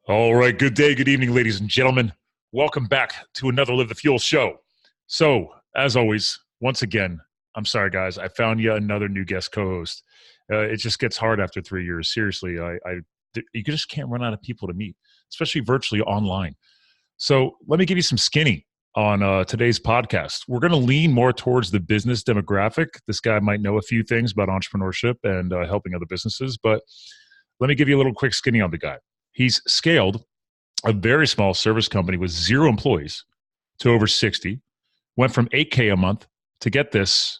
All right. Good day. Good evening, ladies and gentlemen. Welcome back to another Live the Fuel show. So, as always, once again, I'm sorry, guys. I found yet another new guest co-host. It just gets hard after 3 years. Seriously, you just can't run out of people to meet, especially virtually online. So, let me give you some skinny on today's podcast. We're going to lean more towards the business demographic. This guy might know a few things about entrepreneurship and helping other businesses, but let me give you a little quick skinny on the guy. He's scaled a very small service company with 0 employees to over 60, went from $8K a month to, get this,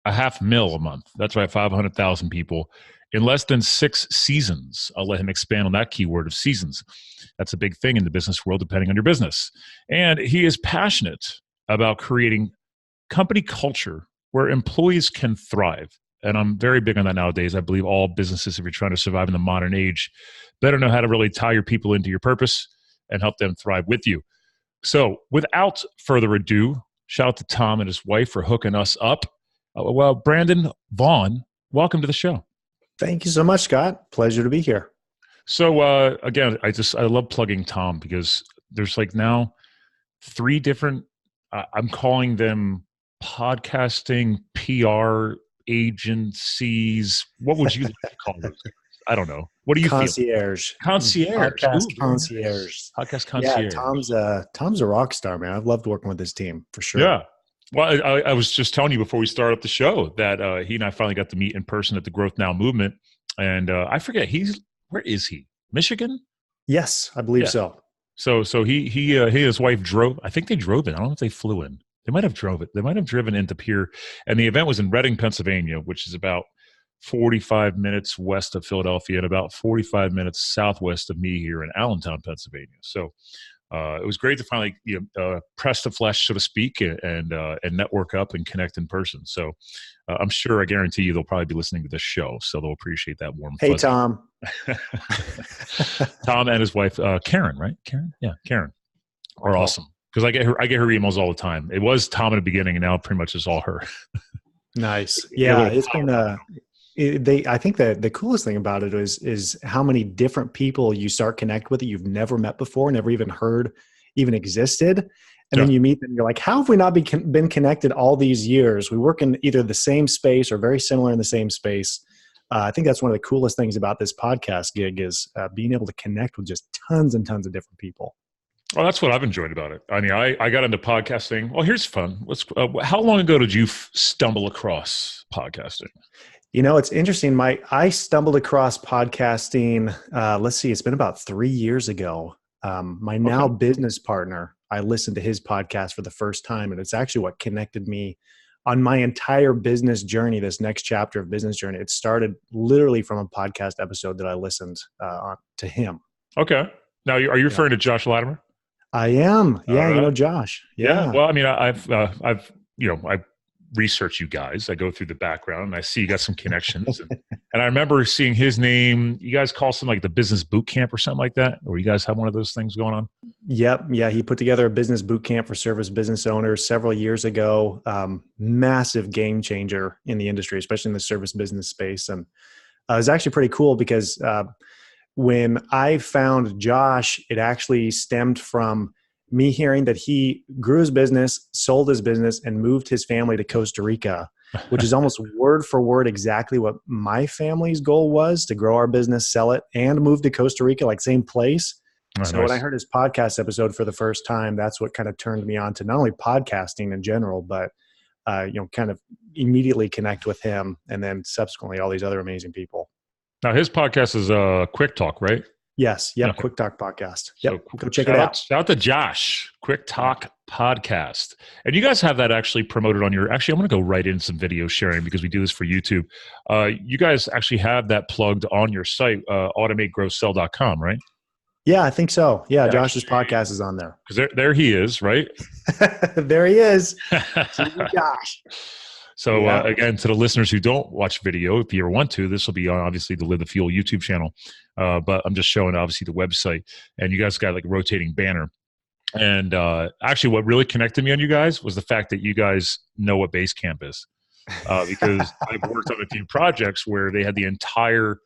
$500,000 a month. That's right, 500,000 people in less than 6 seasons. I'll let him expand on that keyword of seasons. That's a big thing in the business world, depending on your business. And he is passionate about creating company culture where employees can thrive. And I'm very big on that nowadays. I believe all businesses, if you're trying to survive in the modern age, better know how to really tie your people into your purpose and help them thrive with you. So without further ado, shout out to Tom and his wife for hooking us up. Well, Brandon Vaughn, welcome to the show. Thank you so much, Scott. Pleasure to be here. So again, I love plugging Tom because there's like now 3 different, I'm calling them podcasting PR agencies. What would you call those? I don't know. What do you concierge. Feel? Concierge. Podcast concierge. Podcast concierge. Yeah, Tom's a rock star, man. I've loved working with his team for sure. Yeah. Well, I was just telling you before we started up the show that he and I finally got to meet in person at the Growth Now movement. And I forget, where is he? Michigan? Yes, I believe so. So he and his wife drove. I think they drove in. I don't know if they flew in. They might have drove it. They might have driven into Pier. And the event was in Reading, Pennsylvania, which is about 45 minutes west of Philadelphia and about 45 minutes southwest of me here in Allentown, Pennsylvania. So it was great to finally press the flesh, so to speak, and network up and connect in person. So I'm sure, I guarantee you, they'll probably be listening to this show, so they'll appreciate that warm. Hey, fuzzy. Tom. Tom and his wife, Karen, right? Karen, yeah, Karen, are awesome because I get her emails all the time. It was Tom in the beginning, and now pretty much it's all her. Nice. Yeah, it's been I think that the coolest thing about it is how many different people you start connect with that you've never met before, never even heard even existed. And then you meet them and you're like, how have we not been connected all these years? We work in either the same space or very similar in the same space. I think that's one of the coolest things about this podcast gig is being able to connect with just tons and tons of different people. Oh, that's what I've enjoyed about it. I mean, I got into podcasting. Well, here's fun. How long ago did you stumble across podcasting? You know, it's interesting. I stumbled across podcasting, let's see, it's been about 3 years ago. My now business partner, I listened to his podcast for the first time, and it's actually what connected me on my entire business journey, this next chapter of business journey. It started literally from a podcast episode that I listened to him. Okay. Now, are you referring to Josh Latimer? I am. Yeah, you know Josh. Yeah. Well, I mean, I've research you guys. I go through the background and I see you got some connections. And I remember seeing his name. You guys call something like the business boot camp or something like that? Or you guys have one of those things going on? Yep. Yeah. He put together a business boot camp for service business owners several years ago. Massive game changer in the industry, especially in the service business space. And it was actually pretty cool because when I found Josh, it actually stemmed from me hearing that he grew his business, sold his business, and moved his family to Costa Rica, which is almost word for word exactly what my family's goal was, to grow our business, sell it, and move to Costa Rica, like same place. Oh, so nice. When I heard his podcast episode for the first time, that's what kind of turned me on to not only podcasting in general, but kind of immediately connect with him, and then subsequently all these other amazing people. Now, his podcast is Quick Talk, right? Yes. Yeah. Okay. Quick Talk podcast. Yep. So, go check it out. Shout out to Josh, Quick Talk podcast. And you guys have that actually promoted on your, actually, I'm going to go right in some video sharing because we do this for YouTube. You guys actually have that plugged on your site, automategrowsell.com, right? Yeah, I think so. Yeah. Josh's podcast is on there. Because there he is, right? There he is. Josh. So again, to the listeners who don't watch video, if you ever want to, this will be on obviously the Live the Fuel YouTube channel. But I'm just showing obviously the website, and you guys got like a rotating banner. And actually what really connected me on you guys was the fact that you guys know what Basecamp is. Because I've worked on a few projects where they had the entire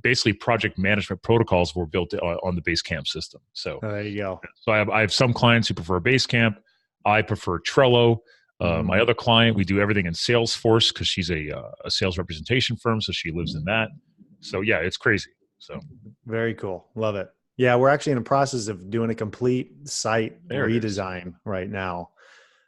basically project management protocols were built on the Basecamp system. So there you go. So I have some clients who prefer Basecamp. I prefer Trello. My other client, we do everything in Salesforce because she's a sales representation firm, so she lives in that. So yeah, it's crazy. So very cool. Love it. Yeah, we're actually in the process of doing a complete site redesign right now.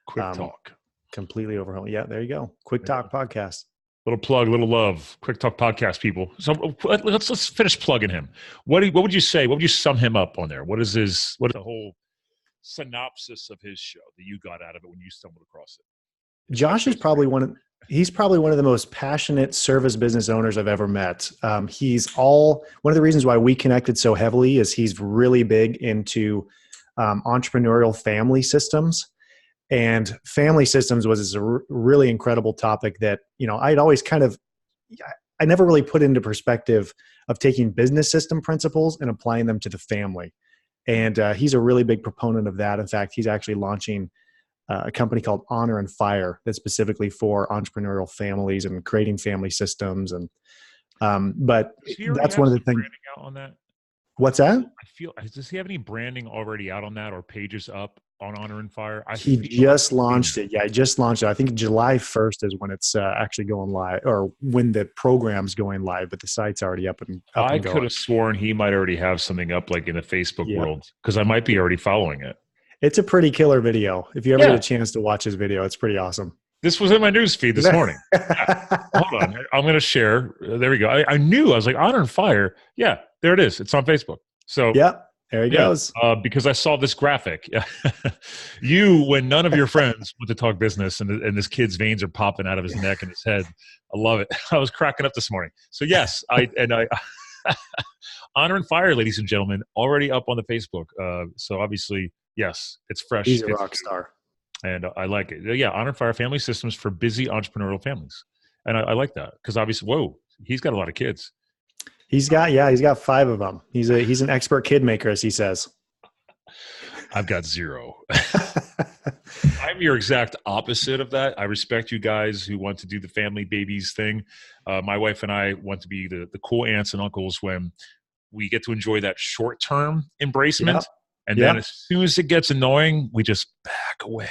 Quick Talk. Completely overhaul. Yeah, there you go. Quick Talk podcast. Little plug, little love. Quick Talk podcast, people. So let's finish plugging him. What would you say? What would you sum him up on there? What is the whole synopsis of his show that you got out of it when you stumbled across it? Josh is probably one of the most passionate service business owners I've ever met. One of the reasons why we connected so heavily is he's really big into entrepreneurial family systems. And family systems was a really incredible topic that, I'd always I never really put into perspective of taking business system principles and applying them to the family. And he's a really big proponent of that. In fact, he's actually launching a company called Honor and Fire that's specifically for entrepreneurial families and creating family systems. And but that's one of the things. On that? What's that? Does he have any branding already out on that or pages up on Honor and Fire? He just launched it. Yeah, he just launched it. I think July 1st is when it's actually going live, or when the program's going live, but the site's already up and going. I could have sworn he might already have something up like in the Facebook world because I might be already following it. It's a pretty killer video. If you ever get a chance to watch his video, it's pretty awesome. This was in my news feed this morning. Hold on. I'm going to share. There we go. I knew. I was like, Honor and Fire. Yeah, there it is. It's on Facebook. So there he goes. Because I saw this graphic. You, when none of your friends want to talk business and this kid's veins are popping out of his neck and his head. I love it. I was cracking up this morning. So yes, I Honor and Fire, ladies and gentlemen, already up on the Facebook. So obviously, yes, it's fresh. He's a rock star. And I like it. Yeah, Honor and Fire Family Systems for busy entrepreneurial families. And I like that because obviously, he's got a lot of kids. He's got 5 of them. He's an expert kid maker, as he says. I've got 0. I'm your exact opposite of that. I respect you guys who want to do the family babies thing. My wife and I want to be the cool aunts and uncles when we get to enjoy that short-term embracement. Yep. And then as soon as it gets annoying, we just back away.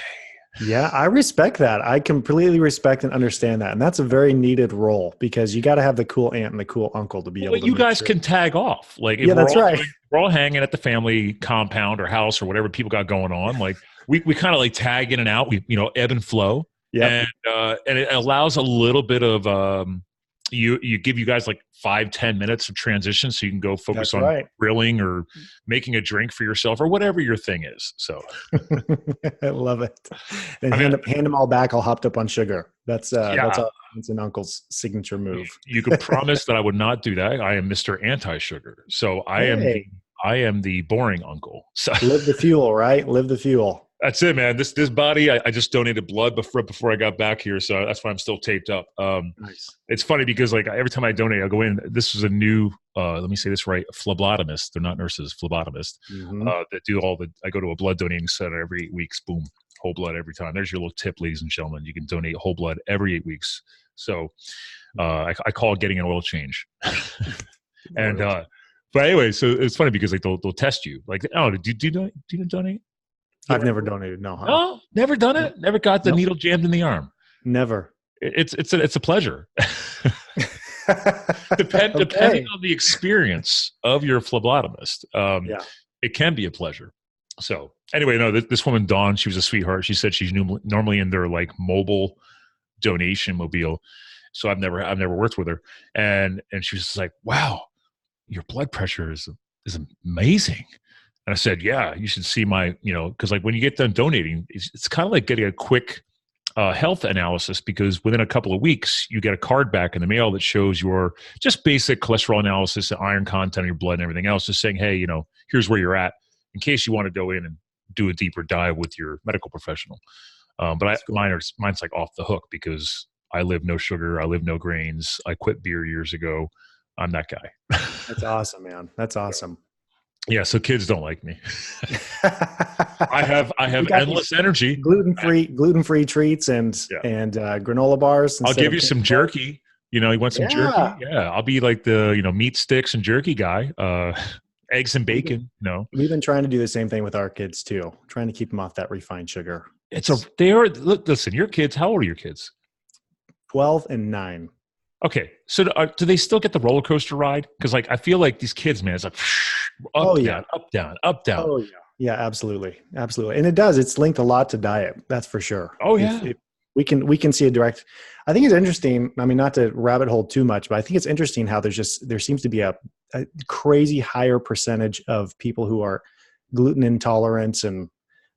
Yeah, I respect that. I completely respect and understand that. And that's a very needed role because you got to have the cool aunt and the cool uncle to be able to. You guys can tag off. Like, if that's right. We're all hanging at the family compound or house or whatever people got going on. Like, we kind of like tag in and out. We, ebb and flow. Yeah. And it allows a little bit of, you give you guys like 5-10 minutes of transition so you can go focus on grilling or making a drink for yourself or whatever your thing is. So I love it. And hand them all back all hopped up on sugar. That's an uncle's signature move. You could promise that I would not do that. I am Mr. Anti-Sugar. So I am the boring uncle. So live the fuel, right? Live the fuel. That's it, man. This body, I just donated blood before I got back here, so that's why I'm still taped up. Nice. It's funny because like every time I donate, I go in. This is a new, let me say this right, phlebotomist. They're not nurses, phlebotomists that do all the. I go to a blood donating center every 8 weeks. Boom, whole blood every time. There's your little tip, ladies and gentlemen. You can donate whole blood every 8 weeks. So I call it getting an oil change. And but anyway, so it's funny because like they'll test you. Like, oh, do you donate? I've never donated. No. No, never done it. Never got the needle jammed in the arm. Never. It's a pleasure. Depending on the experience of your phlebotomist, it can be a pleasure. So anyway, no, this woman Dawn, she was a sweetheart. She said she's normally in their like mobile donation mobile. So I've never worked with her, and she was just like, "Wow, your blood pressure is amazing." And I said, yeah, you should see my, because like when you get done donating, it's kind of like getting a quick health analysis because within a couple of weeks, you get a card back in the mail that shows your just basic cholesterol analysis, the iron content of your blood and everything else, just saying, hey, here's where you're at in case you want to go in and do a deeper dive with your medical professional. But mine's like off the hook because I live no sugar. I live no grains. I quit beer years ago. I'm that guy. That's awesome, man. That's awesome. Yeah, so kids don't like me. I have endless energy. Gluten-free treats and granola bars. I'll give you some jerky. You want some jerky? Yeah. Yeah, I'll be like the, meat sticks and jerky guy. Eggs and bacon, We've been trying to do the same thing with our kids too, trying to keep them off that refined sugar. Listen, your kids, how old are your kids? 12 and 9. Okay. So do they still get the roller coaster ride? Because I feel like these kids, man, it's like down, up, down, up, down. Oh yeah. Yeah, absolutely. Absolutely. And it's linked a lot to diet. That's for sure. Oh yeah. If we can see a direct, I think it's interesting. I mean, not to rabbit hole too much, but I think it's interesting how there seems to be a crazy higher percentage of people who are gluten intolerant. And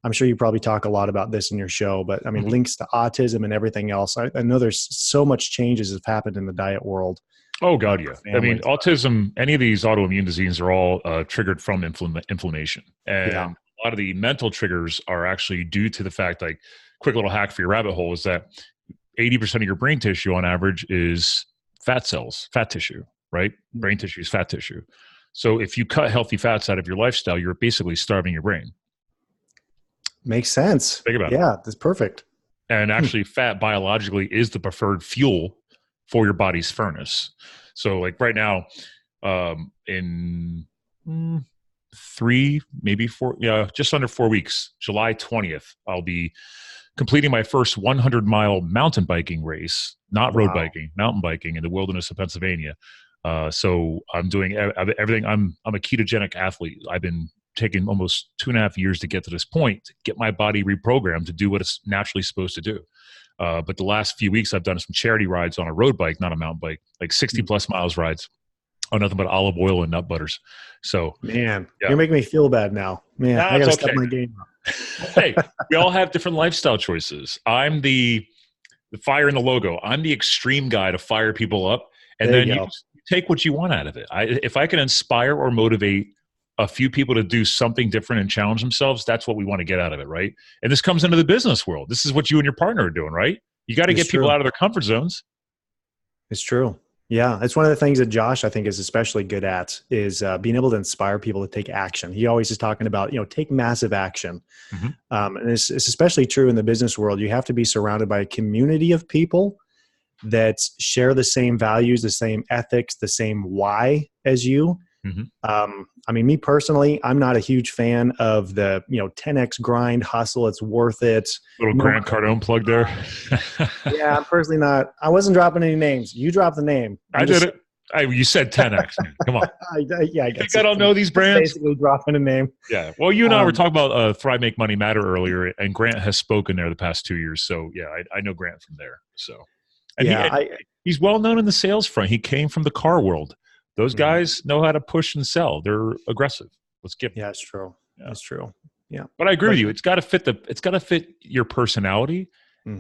I'm sure you probably talk a lot about this in your show, but I mean, links to autism and everything else. I know there's so much changes have happened in the diet world. Oh God, yeah. I mean, autism, any of these autoimmune diseases are all triggered from inflammation. And a lot of the mental triggers are actually due to the fact, quick little hack for your rabbit hole is that 80% of your brain tissue on average is fat cells, fat tissue, right? Brain tissue is fat tissue. So if you cut healthy fats out of your lifestyle, you're basically starving your brain. Makes sense. Think about it. Yeah, that's perfect. And actually fat biologically is the preferred fuel for your body's furnace. So right now, in 3, maybe 4, just under 4 weeks, July 20th, I'll be completing my first 100-mile mountain biking race, not road biking, mountain biking in the wilderness of Pennsylvania. So I'm doing everything. I'm a ketogenic athlete. I've been taking almost 2.5 years to get to this point, to get my body reprogrammed to do what it's naturally supposed to do. But the last few weeks I've done some charity rides on a road bike, not a mountain bike, 60 plus miles rides on nothing but olive oil and nut butters. So man, you're making me feel bad now. Man, I gotta step my game up. Hey, we all have different lifestyle choices. I'm the fire in the logo. I'm the extreme guy to fire people up. And then you take what you want out of it. If I can inspire or motivate a few people to do something different and challenge themselves, that's what we want to get out of it, right? And this comes into the business world. This is what you and your partner are doing, right? You got to get people out of their comfort zones. It's true. Yeah. It's one of the things that Josh, I think, is especially good at is being able to inspire people to take action. He always is talking about, take massive action. And it's especially true in the business world. You have to be surrounded by a community of people that share the same values, the same ethics, the same why as you. I mean, me personally, I'm not a huge fan of the, 10X grind hustle. It's worth it. Little Grant Cardone plug there. Yeah, I'm personally not. I wasn't dropping any names. You dropped the name. I did it. You said 10X. Man. Come on. I guess I don't know these brands. Basically dropping a name. Yeah. Well, you and I were talking about Thrive, Make Money Matter earlier, and Grant has spoken there the past 2 years. So yeah, I know Grant from there. So, and he's well known in the sales front. He came from the car world. Those guys know how to push and sell. They're aggressive. Let's get. Yeah, it's true. Yeah. That's true. Yeah. But I agree with you. It's got to fit your personality.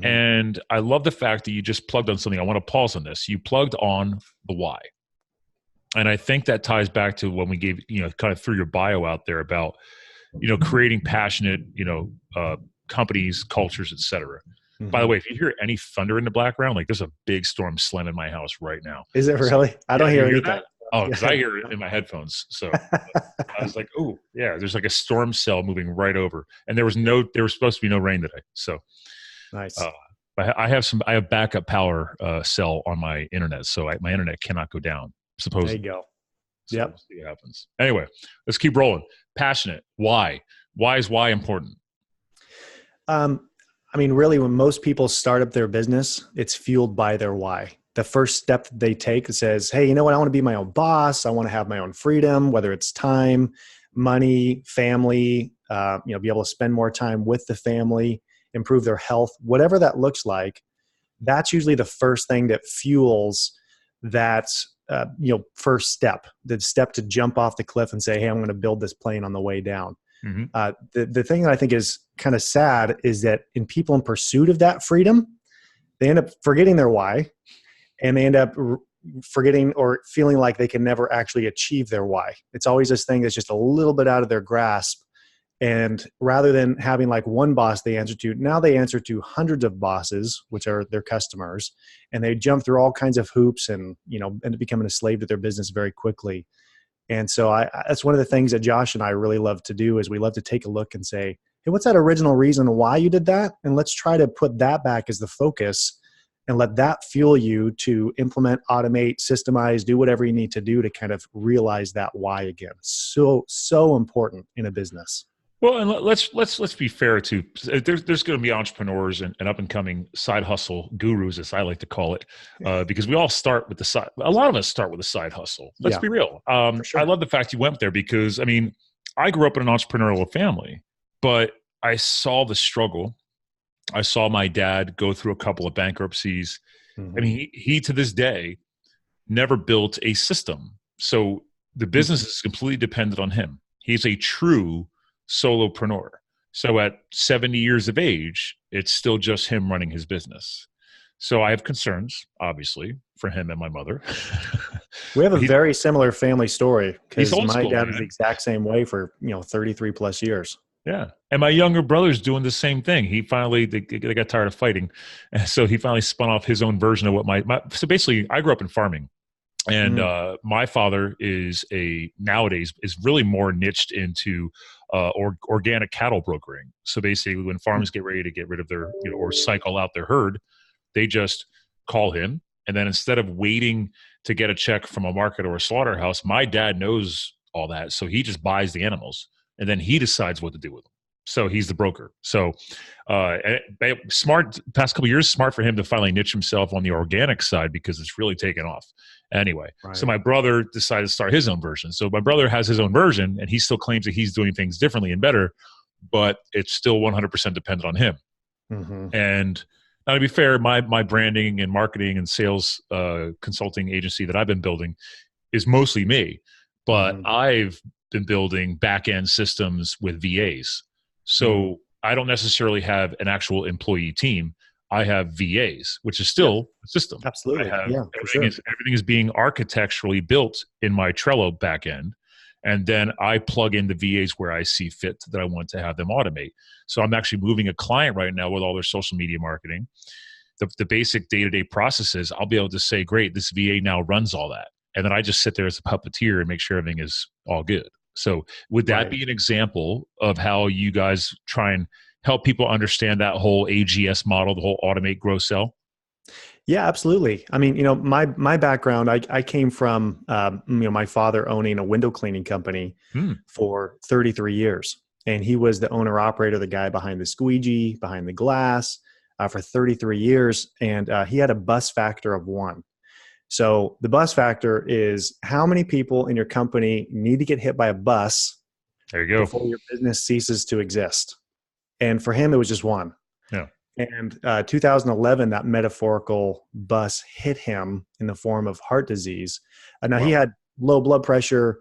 And I love the fact that you just plugged on something. I want to pause on this. You plugged on the why. And I think that ties back to when we gave, kind of threw your bio out there about, creating passionate, companies, cultures, et cetera. By the way, if you hear any thunder in the background, there's a big storm slamming my house right now. Is it really? I don't hear anything. Oh, because I hear it in my headphones. So I was like, oh, yeah, there's a storm cell moving right over. And there was supposed to be no rain today. So nice. I have backup power cell on my internet. So my internet cannot go down, supposedly. There you go. So we'll see what happens. Anyway, let's keep rolling. Passionate. Why? Why is why important? I mean, really, when most people start up their business, it's fueled by their why. The first step that they take says, hey, you know what? I want to be my own boss. I want to have my own freedom, whether it's time, money, family, be able to spend more time with the family, improve their health, whatever that looks like. That's usually the first thing that fuels that, first step, the step to jump off the cliff and say, hey, I'm going to build this plane on the way down. The thing that I think is kind of sad is that in people in pursuit of that freedom, they end up forgetting their why, and they end up forgetting or feeling like they can never actually achieve their why. It's always this thing that's just a little bit out of their grasp. And rather than having one boss they answer to, now they answer to hundreds of bosses, which are their customers, and they jump through all kinds of hoops and, end up becoming a slave to their business very quickly. And so that's one of the things that Josh and I really love to do is we love to take a look and say, hey, what's that original reason why you did that? And let's try to put that back as the focus and let that fuel you to implement, automate, systemize, do whatever you need to do to kind of realize that why again. So important in a business. Well, and let's be fair too. There's going to be entrepreneurs and up and coming side hustle gurus, as I like to call it, because we all start with the side. A lot of us start with a side hustle. Let's be real. For sure. I love the fact you went there because I mean, I grew up in an entrepreneurial family, but I saw the struggle. I saw my dad go through a couple of bankruptcies. I mean, he to this day never built a system, so the business is completely dependent on him. He's a true solopreneur. So at 70 years of age, it's still just him running his business. So I have concerns, obviously, for him and my mother. We have a very similar family story because my dad was man. the exact same way for 33 plus years. Yeah. And my younger brother's doing the same thing. He finally, they got tired of fighting. And so he finally spun off his own version of what so basically I grew up in farming. And my father nowadays is really more niched into organic cattle brokering. So basically, when farmers get ready to get rid of their, or cycle out their herd, they just call him. And then instead of waiting to get a check from a market or a slaughterhouse, my dad knows all that. So he just buys the animals and then he decides what to do with them. So he's the broker. So smart, past couple of years, smart for him to finally niche himself on the organic side because it's really taken off. Anyway, So my brother decided to start his own version. So my brother has his own version and he still claims that he's doing things differently and better, but it's still 100% dependent on him. And now to be fair, my branding and marketing and sales consulting agency that I've been building is mostly me, but I've been building back-end systems with VAs. So I don't necessarily have an actual employee team. I have VAs, which is still a system. Absolutely. Everything is being architecturally built in my Trello backend. And then I plug in the VAs where I see fit that I want to have them automate. So I'm actually moving a client right now with all their social media marketing. The basic day-to-day processes, I'll be able to say, great, this VA now runs all that. And then I just sit there as a puppeteer and make sure everything is all good. So would that be an example of how you guys try and help people understand that whole AGS model, the whole automate, grow, sell? Yeah, absolutely. I mean, my background, I came from, my father owning a window cleaning company for 33 years. And he was the owner operator, the guy behind the squeegee, behind the glass for 33 years. And he had a bus factor of 1. So the bus factor is how many people in your company need to get hit by a bus before your business ceases to exist. And for him, it was just 1. Yeah. And 2011, that metaphorical bus hit him in the form of heart disease. Now he had low blood pressure,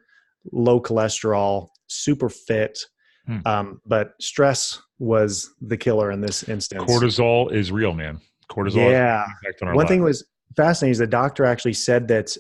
low cholesterol, super fit, but stress was the killer in this instance. Cortisol is real, man. Cortisol. Yeah. One thing was fascinating is the doctor actually said that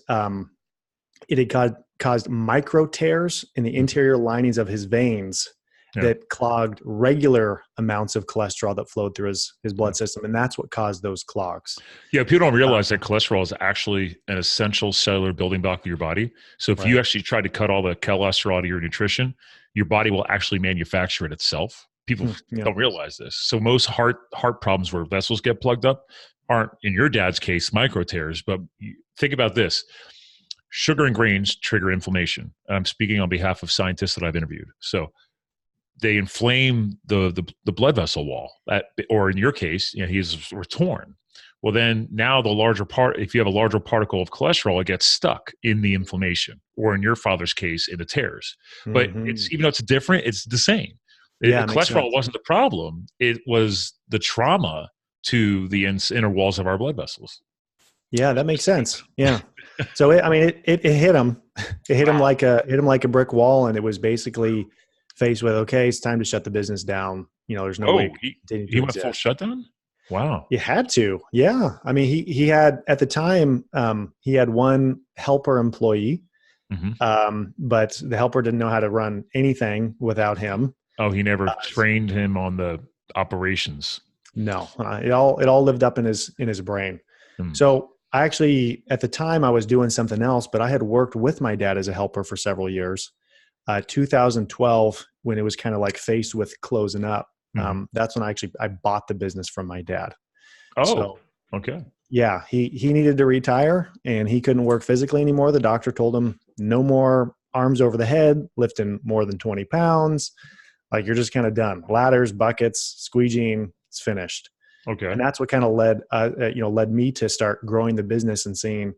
it had caused micro tears in the interior linings of his veins that clogged regular amounts of cholesterol that flowed through his blood system. And that's what caused those clogs. Yeah, people don't realize that cholesterol is actually an essential cellular building block of your body. So if you actually try to cut all the cholesterol out of your nutrition, your body will actually manufacture it itself. People don't realize this. So most heart problems where vessels get plugged up aren't, in your dad's case, micro tears. But think about this. Sugar and grains trigger inflammation. I'm speaking on behalf of scientists that I've interviewed. So they inflame the blood vessel wall, or in your case, he's torn. Well, then now if you have a larger particle of cholesterol, it gets stuck in the inflammation, or in your father's case, in the tears. But it's, even though it's different, it's the same. The cholesterol wasn't the problem. It was the trauma to the inner walls of our blood vessels. Yeah, that makes sense. Yeah. So it hit him. It hit him like a brick wall, and it was basically faced with, okay, it's time to shut the business down. There's no way. He went full shutdown? Wow. You had to. Yeah. I mean, he had, at the time, he had 1 helper employee, but the helper didn't know how to run anything without him. Oh, he never trained him on the operations. No, it all lived up in his brain. So I actually, at the time, I was doing something else, but I had worked with my dad as a helper for several years. 2012, when it was kind of like faced with closing up, that's when I bought the business from my dad. Oh, okay. Yeah, he needed to retire and he couldn't work physically anymore. The doctor told him no more arms over the head, lifting more than 20 pounds. Like you're just kind of done. Ladders, buckets, squeegeeing, it's finished. Okay. And that's what kind of led me to start growing the business and seeing,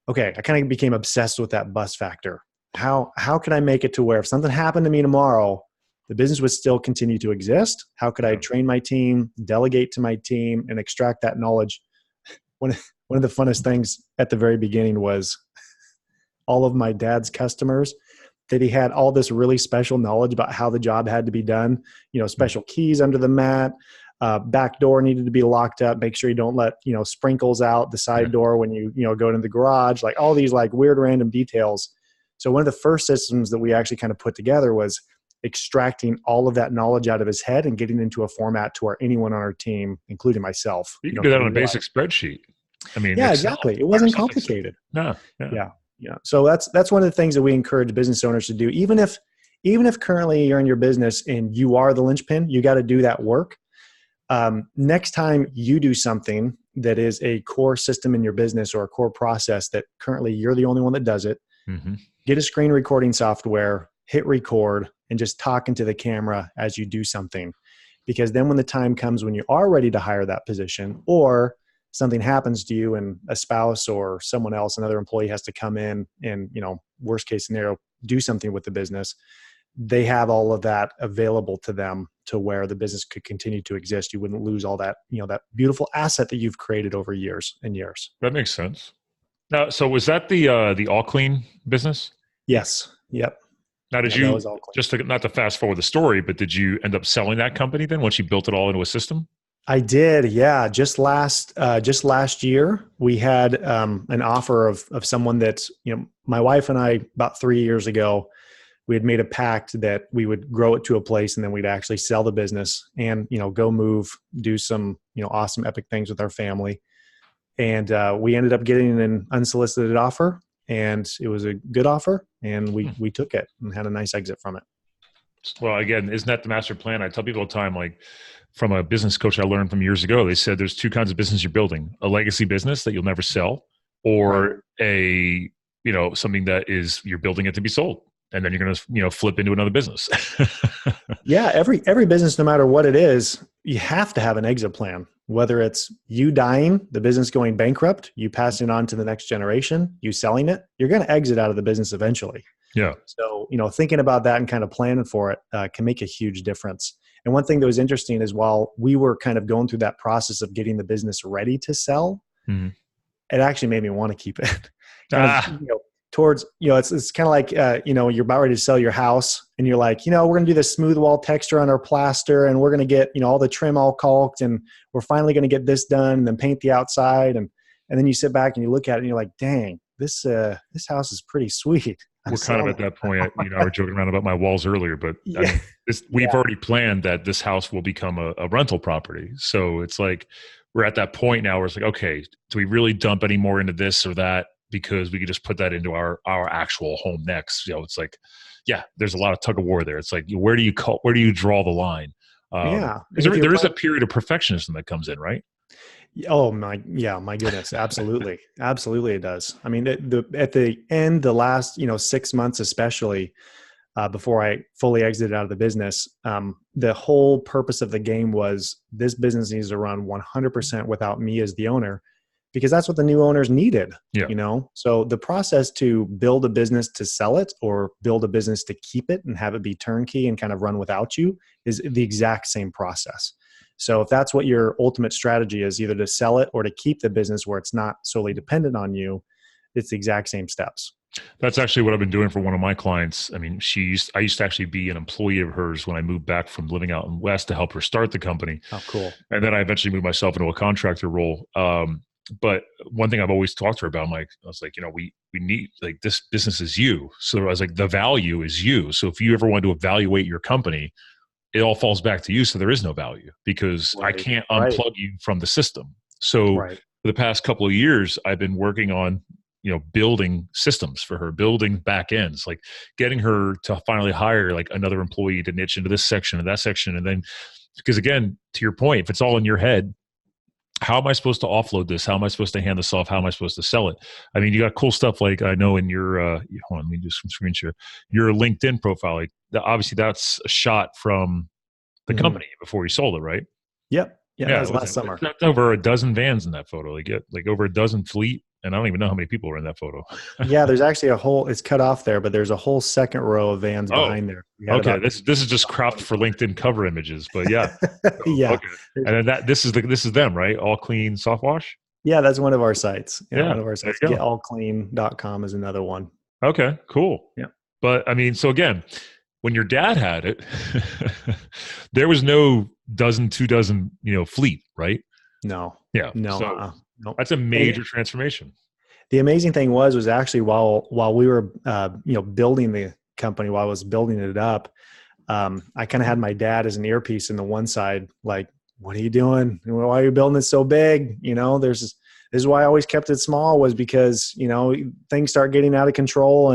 okay, I kind of became obsessed with that bus factor. How can I make it to where if something happened to me tomorrow, the business would still continue to exist? How could I train my team, delegate to my team, and extract that knowledge? One of the funnest things at the very beginning was all of my dad's customers, that he had all this really special knowledge about how the job had to be done, special keys under the mat, back door needed to be locked up, make sure you don't let, sprinkles out the side door when you go into the garage, like all these like weird random details. So one of the first systems that we actually kind of put together was extracting all of that knowledge out of his head and getting into a format to where anyone on our team, including myself, you can do that on a basic spreadsheet. I mean, yeah, Excel, exactly. It wasn't complicated. No. Yeah. So that's one of the things that we encourage business owners to do. Even if currently you're in your business and you are the linchpin, you got to do that work. Next time you do something that is a core system in your business or a core process that currently you're the only one that does it, get a screen recording software, hit record, and just talk into the camera as you do something. Because then when the time comes when you are ready to hire that position, or something happens to you and a spouse or someone else, another employee has to come in and, worst case scenario, do something with the business, they have all of that available to them to where the business could continue to exist. You wouldn't lose all that, that beautiful asset that you've created over years and years. That makes sense. Now, so was that the All Clean business? Yes. Yep. Now, did you, just to, not to fast forward the story, but did you end up selling that company then once you built it all into a system? I did. Yeah. Just last year, we had an offer of someone that, my wife and I, about 3 years ago, we had made a pact that we would grow it to a place and then we'd actually sell the business and, go move, do some, awesome, epic things with our family. And we ended up getting an unsolicited offer, and it was a good offer, and we took it and had a nice exit from it. Well, again, isn't that the master plan? I tell people all the time, like from a business coach I learned from years ago, they said there's two kinds of business you're building: a legacy business that you'll never sell, or a, something that is you're building it to be sold. And then you're going to, flip into another business. Yeah. Every business, no matter what it is, you have to have an exit plan, whether it's you dying, the business going bankrupt, you passing it on to the next generation, you selling it, you're going to exit out of the business eventually. Yeah. So, thinking about that and kind of planning for it can make a huge difference. And one thing that was interesting is while we were kind of going through that process of getting the business ready to sell, it actually made me want to keep it. Towards, it's kind of like, you're about ready to sell your house and you're like, we're going to do this smooth wall texture on our plaster and we're going to get, all the trim all caulked and we're finally going to get this done and then paint the outside. And then you sit back and you look at it and you're like, dang, this house is pretty sweet. We're kind of at that point, I was joking around about my walls earlier, but we've already planned that this house will become a rental property. So it's like, we're at that point now where it's like, okay, do we really dump any more into this or that? Because we could just put that into our actual home next. It's like, there's a lot of tug of war there. It's like, where do you draw the line? There is a period of perfectionism that comes in, right? Oh my goodness. Absolutely. Absolutely. It does. I mean, at the end, the last, 6 months, especially before I fully exited out of the business, the whole purpose of the game was this business needs to run 100% without me as the owner, because that's what the new owners needed, So the process to build a business to sell it or build a business to keep it and have it be turnkey and kind of run without you is the exact same process. So if that's what your ultimate strategy is, either to sell it or to keep the business where it's not solely dependent on you, it's the exact same steps. That's actually what I've been doing for one of my clients. I mean, I used to actually be an employee of hers when I moved back from living out in West to help her start the company. Oh, cool. And then I eventually moved myself into a contractor role. But one thing I've always talked to her about, I was like, we need, like, this business is you. So I was like, the value is you. So if you ever want to evaluate your company, it all falls back to you. So there is no value because I can't unplug you from the system. So for the past couple of years, I've been working on, building systems for her, building back ends, like getting her to finally hire like another employee to niche into this section and that section. And then, because again, to your point, if it's all in your head, how am I supposed to offload this? How am I supposed to hand this off? How am I supposed to sell it? I mean, you got cool stuff like I know in your, hold on, let me do some screen share, your LinkedIn profile. Like obviously that's a shot from the company before you sold it, right? Yep. Yeah, that was last summer. That's over a dozen vans in that photo. Like over a dozen fleet, and I don't even know how many people were in that photo. Yeah, there's actually it's cut off there, but there's a whole second row of vans behind there. Okay, this is just cropped for LinkedIn cover images, but yeah. Yeah. Okay. And then this is them, right? All clean soft wash? Yeah, that's one of our sites. Yeah, one of our sites. Getallclean.com is another one. Okay, cool. Yeah. But I mean, so again, when your dad had it, there was no dozen, 2 dozen, fleet, right? No. Yeah. No. So that's a major transformation. The amazing thing was actually while we were building the company, while I was building it up, I kind of had my dad as an earpiece in the one side, like, what are you doing? Why are you building it so big? This is why I always kept it small, was because, things start getting out of control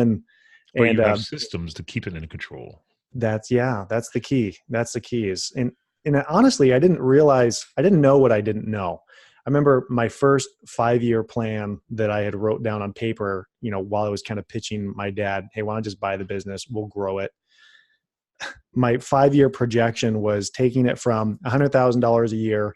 But you have systems to keep it in control. That's the key. That's the key and honestly, I didn't know what I didn't know. I remember my first 5-year plan that I had wrote down on paper, while I was kind of pitching my dad, hey, why don't I just buy the business? We'll grow it. My 5-year projection was taking it from $100,000 a year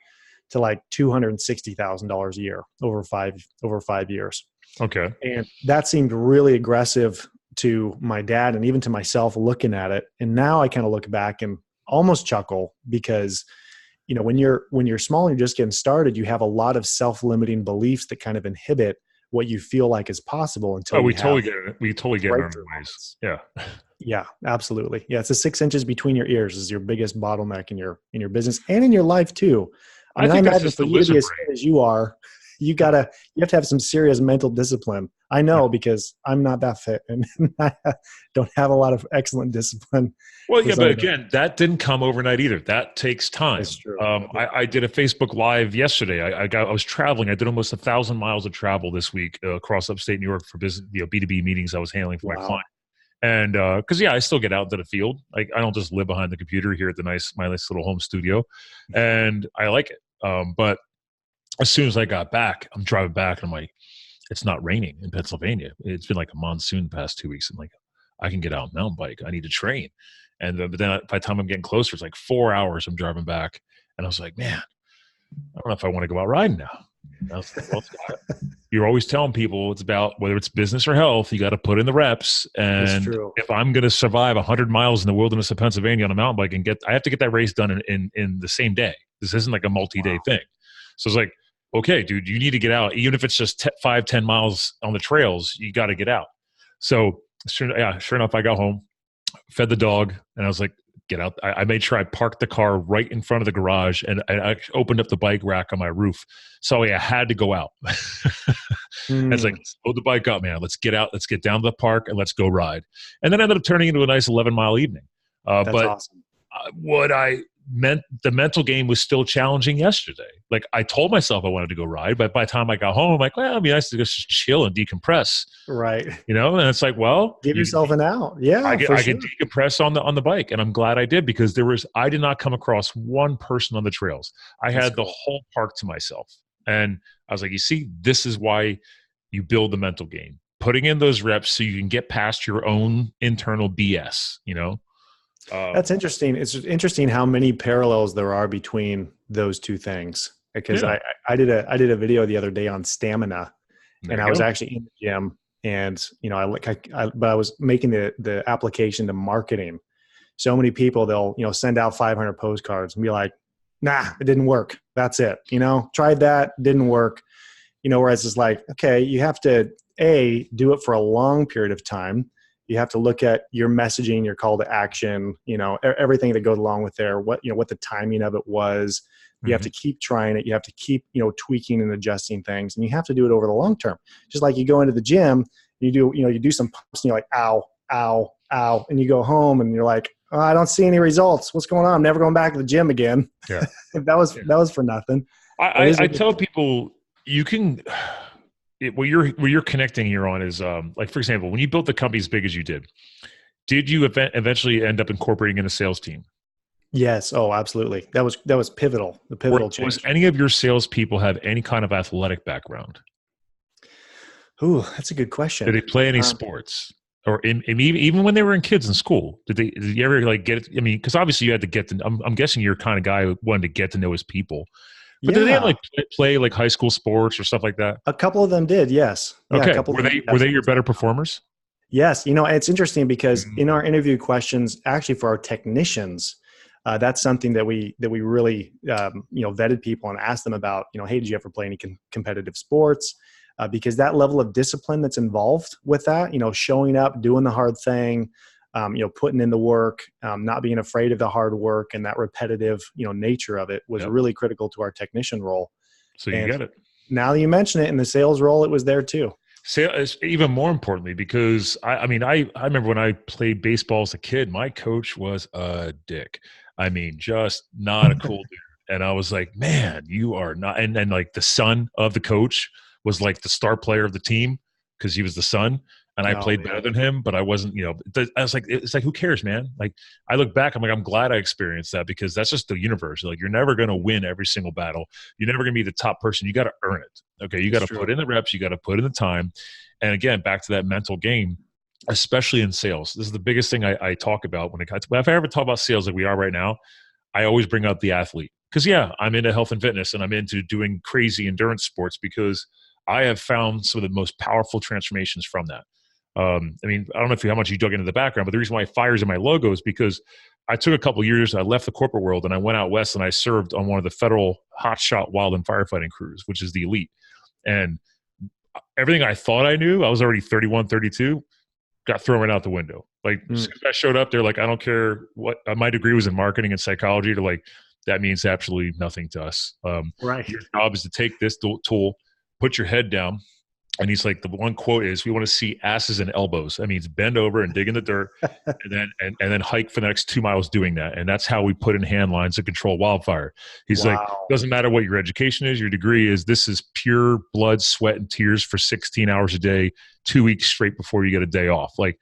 to like $260,000 a year over 5 years. Okay. And that seemed really aggressive to my dad and even to myself looking at it. And now I kind of look back and almost chuckle because, when you're small and you're just getting started, you have a lot of self-limiting beliefs that kind of inhibit what you feel like is possible until we totally get it. We totally get it in our ways. Yeah. Yeah, absolutely. Yeah. It's the 6 inches between your ears is your biggest bottleneck in your business and in your life too. I think that's imagine just for you to be as fit as you are, you have to have some serious mental discipline. I know because I'm not that fit and I don't have a lot of excellent discipline. Well, yeah, but again, that didn't come overnight either. That takes time. That's true. I did a Facebook Live yesterday. I was traveling. I did almost 1,000 miles of travel this week across upstate New York for business, B2B meetings I was handling for my client. And because I still get out into the field. Like I don't just live behind the computer here at my nice little home studio, and I like it. But as soon as I got back, I'm driving back, and I'm like, it's not raining in Pennsylvania. It's been like a monsoon the past 2 weeks. I'm like, I can get out and mountain bike. I need to train. And but then by the time I'm getting closer, it's like 4 hours I'm driving back. And I was like, man, I don't know if I want to go out riding now. And I was like, well, you're always telling people it's about whether it's business or health, you got to put in the reps. And if I'm going to survive 100 miles in the wilderness of Pennsylvania on a mountain bike I have to get that race done in the same day. This isn't like a multi-day thing. So it's like, okay, dude, you need to get out. Even if it's just 5-10 miles on the trails, you got to get out. So sure enough, I got home, fed the dog, and I was like, get out. I made sure I parked the car right in front of the garage, and I opened up the bike rack on my roof. So I had to go out. It's like, load the bike up, man. Let's get out. Let's get down to the park, and let's go ride. And then it ended up turning into a nice 11-mile evening. That's awesome. The mental game was still challenging yesterday. Like I told myself I wanted to go ride, but by the time I got home, I'm like, well, it'd be nice to just chill and decompress. Right. And it's like, well, give yourself an out. Yeah. I can decompress on the bike. And I'm glad I did because I did not come across one person on the trails. I had the whole park to myself. And I was like, you see, this is why you build the mental game, putting in those reps so you can get past your own internal BS, That's interesting. It's interesting how many parallels there are between those two things. Because I did a video the other day on stamina, and I was actually in the gym, and but I was making the application to marketing. So many people they'll send out 500 postcards and be like, nah, it didn't work. That's it. Tried that, didn't work. Whereas it's like, okay, you have to do it for a long period of time. You have to look at your messaging, your call to action, everything that goes along with there, what the timing of it was. You have to keep trying it. You have to keep, tweaking and adjusting things, and you have to do it over the long term. Just like you go into the gym, you do some pumps and you're like, ow, ow, ow. And you go home and you're like, oh, I don't see any results. What's going on? I'm never going back to the gym again. Yeah. that was for nothing. I tell people you can, what you're connecting here on is like, for example, when you built the company as big as you did you eventually end up incorporating in a sales team? Yes. Oh, absolutely. That was pivotal. The pivotal change. Was any of your salespeople have any kind of athletic background? Ooh, that's a good Did question. they play any sports? Or even when they were in kids in school, did you ever like get it? I mean, because obviously you had to get to. I'm guessing you're the kind of guy who wanted to get to know his people. But did they Yeah. like play like high school sports or stuff like that? A couple of them did. Yes. Yeah. A Okay, couple of them were have they your sports better background. performers? Yes. It's interesting because in Mm. our interview questions, actually for our technicians, that's something that we really vetted people and asked them about. Hey, did you ever play any competitive sports? Because that level of discipline that's involved with that, showing up, doing the hard thing, putting in the work, not being afraid of the hard work, and that repetitive nature of it was really critical to our technician role. So you And get it. now that you mention it, in the sales role, it was there too. Even more importantly, because I mean, I remember when I played baseball as a kid, my coach was a dick. I mean, just not a cool dude. And I was like, man, you are not. And then like the son of the coach was like the star player of the team because he was the son. And I Oh, played man. better than him, but I wasn't, I was like, it's like, who cares, man? Like, I look back, I'm like, I'm glad I experienced that because that's just the universe. Like, you're never going to win every single battle. You're never going to be the top person. You got to earn it. Okay. You got to put in the reps. You got to put in the time. And again, back to that mental game, especially in sales. This is the biggest thing I talk about if I ever talk about sales like we are right now, I always bring up the athlete. Because, yeah, I'm into health and fitness and I'm into doing crazy endurance sports because I have found some of the most powerful transformations from that. I mean, I don't know how much you dug into the background, but the reason why fire's in my logo is because I took a couple of years, I left the corporate world and I went out west and I served on one of the federal hotshot wildland firefighting crews, which is the elite. And everything I thought I knew, I was already 31, 32, got thrown right out the window. Like, as soon as I showed up, they're like, I don't care what my degree was in marketing and psychology. They're like, that means absolutely nothing to us. Right. Your job is to take this tool, put your head down. And he's like, the one quote is, we want to see asses and elbows. That means bend over and dig in the dirt and then hike for the next 2 miles doing that. And that's how we put in hand lines to control wildfire. He's like, doesn't matter what your education is, your degree is, this is pure blood, sweat, and tears for 16 hours a day, 2 weeks straight before you get a day off. Like,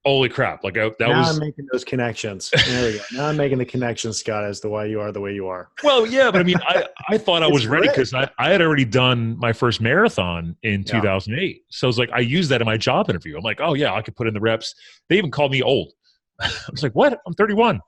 holy crap. Like I'm making those connections. There we go. Now I'm making the connections, Scott, as to why you are the way you are. Well, yeah, but I mean, I thought I was ready because I had already done my first marathon in 2008. So I was like, I used that in my job interview. I'm like, oh yeah, I could put in the reps. They even called me old. I was like, what? I'm 31.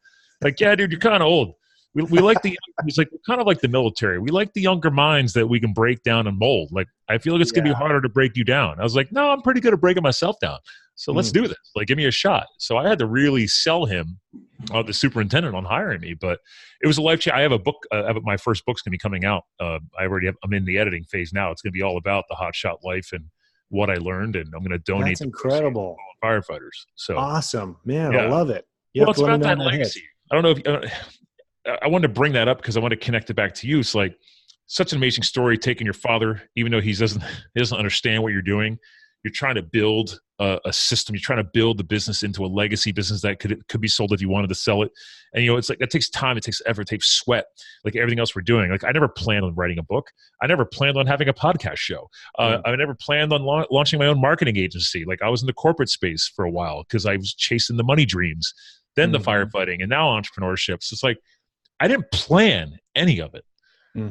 Like, yeah, dude, you're kind of old. We like he's like, kind of like the military. We like the younger minds that we can break down and mold. Like, I feel like it's going to be harder to break you down. I was like, no, I'm pretty good at breaking myself down. So let's do this. Like, give me a shot. So I had to really sell him, the superintendent, on hiring me. But it was a life change. I have a book. My first book's going to be coming out. I'm in the editing phase now. It's going to be all about the hotshot life and what I learned. And I'm going to donate. That's incredible. To firefighters. So awesome, man. I love it. Well, it's about that legacy. I don't know if I wanted to bring that up because I want to connect it back to you. It's like such an amazing story, taking your father, even though he doesn't understand what you're doing. You're trying to build a system. You're trying to build the business into a legacy business that could be sold if you wanted to sell it. And, it's like, that takes time. It takes effort. It takes sweat, like everything else we're doing. Like, I never planned on writing a book. I never planned on having a podcast show. I never planned on launching my own marketing agency. Like, I was in the corporate space for a while because I was chasing the money dreams, then the firefighting, and now entrepreneurship. So it's like, I didn't plan any of it.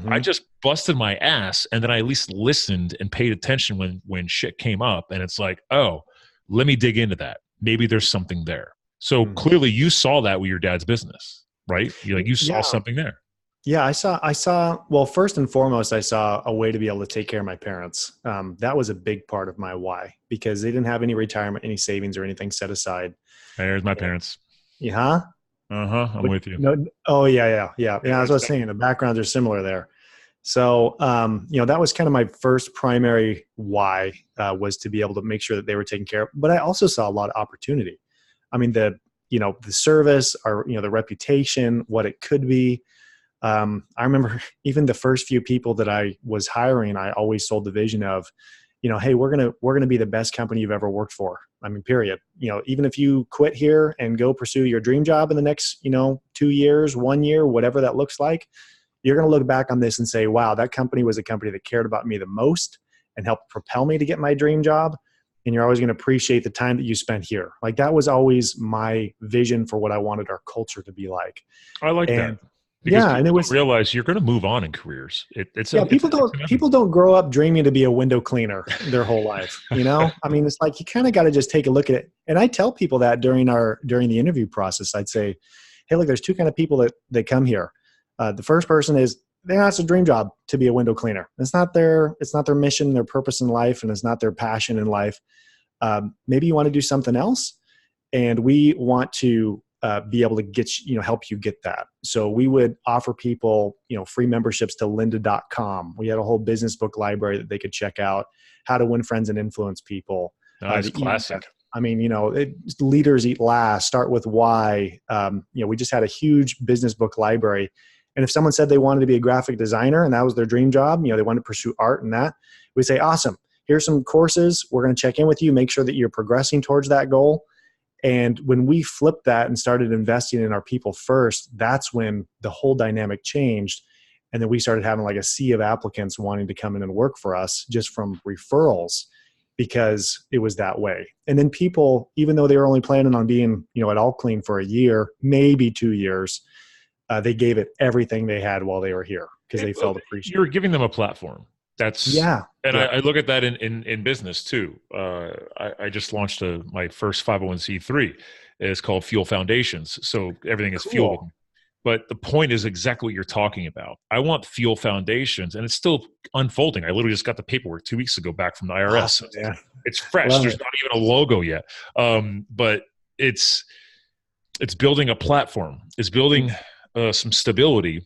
I just busted my ass, and then I at least listened and paid attention when shit came up. And it's like, oh, let me dig into that. Maybe there's something there. So clearly, you saw that with your dad's business, right? You saw something there. Yeah, I saw. Well, first and foremost, I saw a way to be able to take care of my parents. That was a big part of my why, because they didn't have any retirement, any savings, or anything set aside. There's my parents. Yeah. I'm with you. No, oh yeah. As I was saying, the backgrounds are similar there. So, that was kind of my first primary why, was to be able to make sure that they were taken care of. But I also saw a lot of opportunity. I mean, the service, or, the reputation, what it could be. I remember even the first few people that I was hiring, I always sold the vision of, hey, we're going to be the best company you've ever worked for. I mean, period. Even if you quit here and go pursue your dream job in the next, 2 years, 1 year, whatever that looks like, you're going to look back on this and say, wow, that company was a company that cared about me the most and helped propel me to get my dream job. and you're always going to appreciate the time that you spent here. Like that was always my vision for what I wanted our culture to be like. I like that. Because and it was realize you're going to move on in careers. People don't grow up dreaming to be a window cleaner their whole life. You know, I mean, it's like you kind of got to just take a look at it. And I tell people that during the interview process, I'd say, hey, look, there's two kind of people that come here. The first person is that's a dream job to be a window cleaner. It's not their mission, their purpose in life, and it's not their passion in life. Maybe you want to do something else, and we want to be able to help you get that. So we would offer people, free memberships to lynda.com. We had a whole business book library that they could check out, how to win friends and influence people. That's classic. I mean, leaders eat last, start with why. We just had a huge business book library. And if someone said they wanted to be a graphic designer and that was their dream job, they wanted to pursue art and that, we'd say, awesome, here's some courses. We're going to check in with you, make sure that you're progressing towards that goal. And when we flipped that and started investing in our people first, that's when the whole dynamic changed. And then we started having like a sea of applicants wanting to come in and work for us just from referrals because it was that way. And then people, even though they were only planning on being, at All Clean for a year, maybe 2 years, they gave it everything they had while they were here because they felt appreciated. You're giving them a platform. I look at that in business too. I just launched my first 501c3. It's called Fuel Foundations. So everything is fuel. But the point is exactly what you're talking about. I want Fuel Foundations, and it's still unfolding. I literally just got the paperwork 2 weeks ago back from the IRS. Awesome, yeah. It's fresh. There's not even a logo yet. But it's building a platform. It's building some stability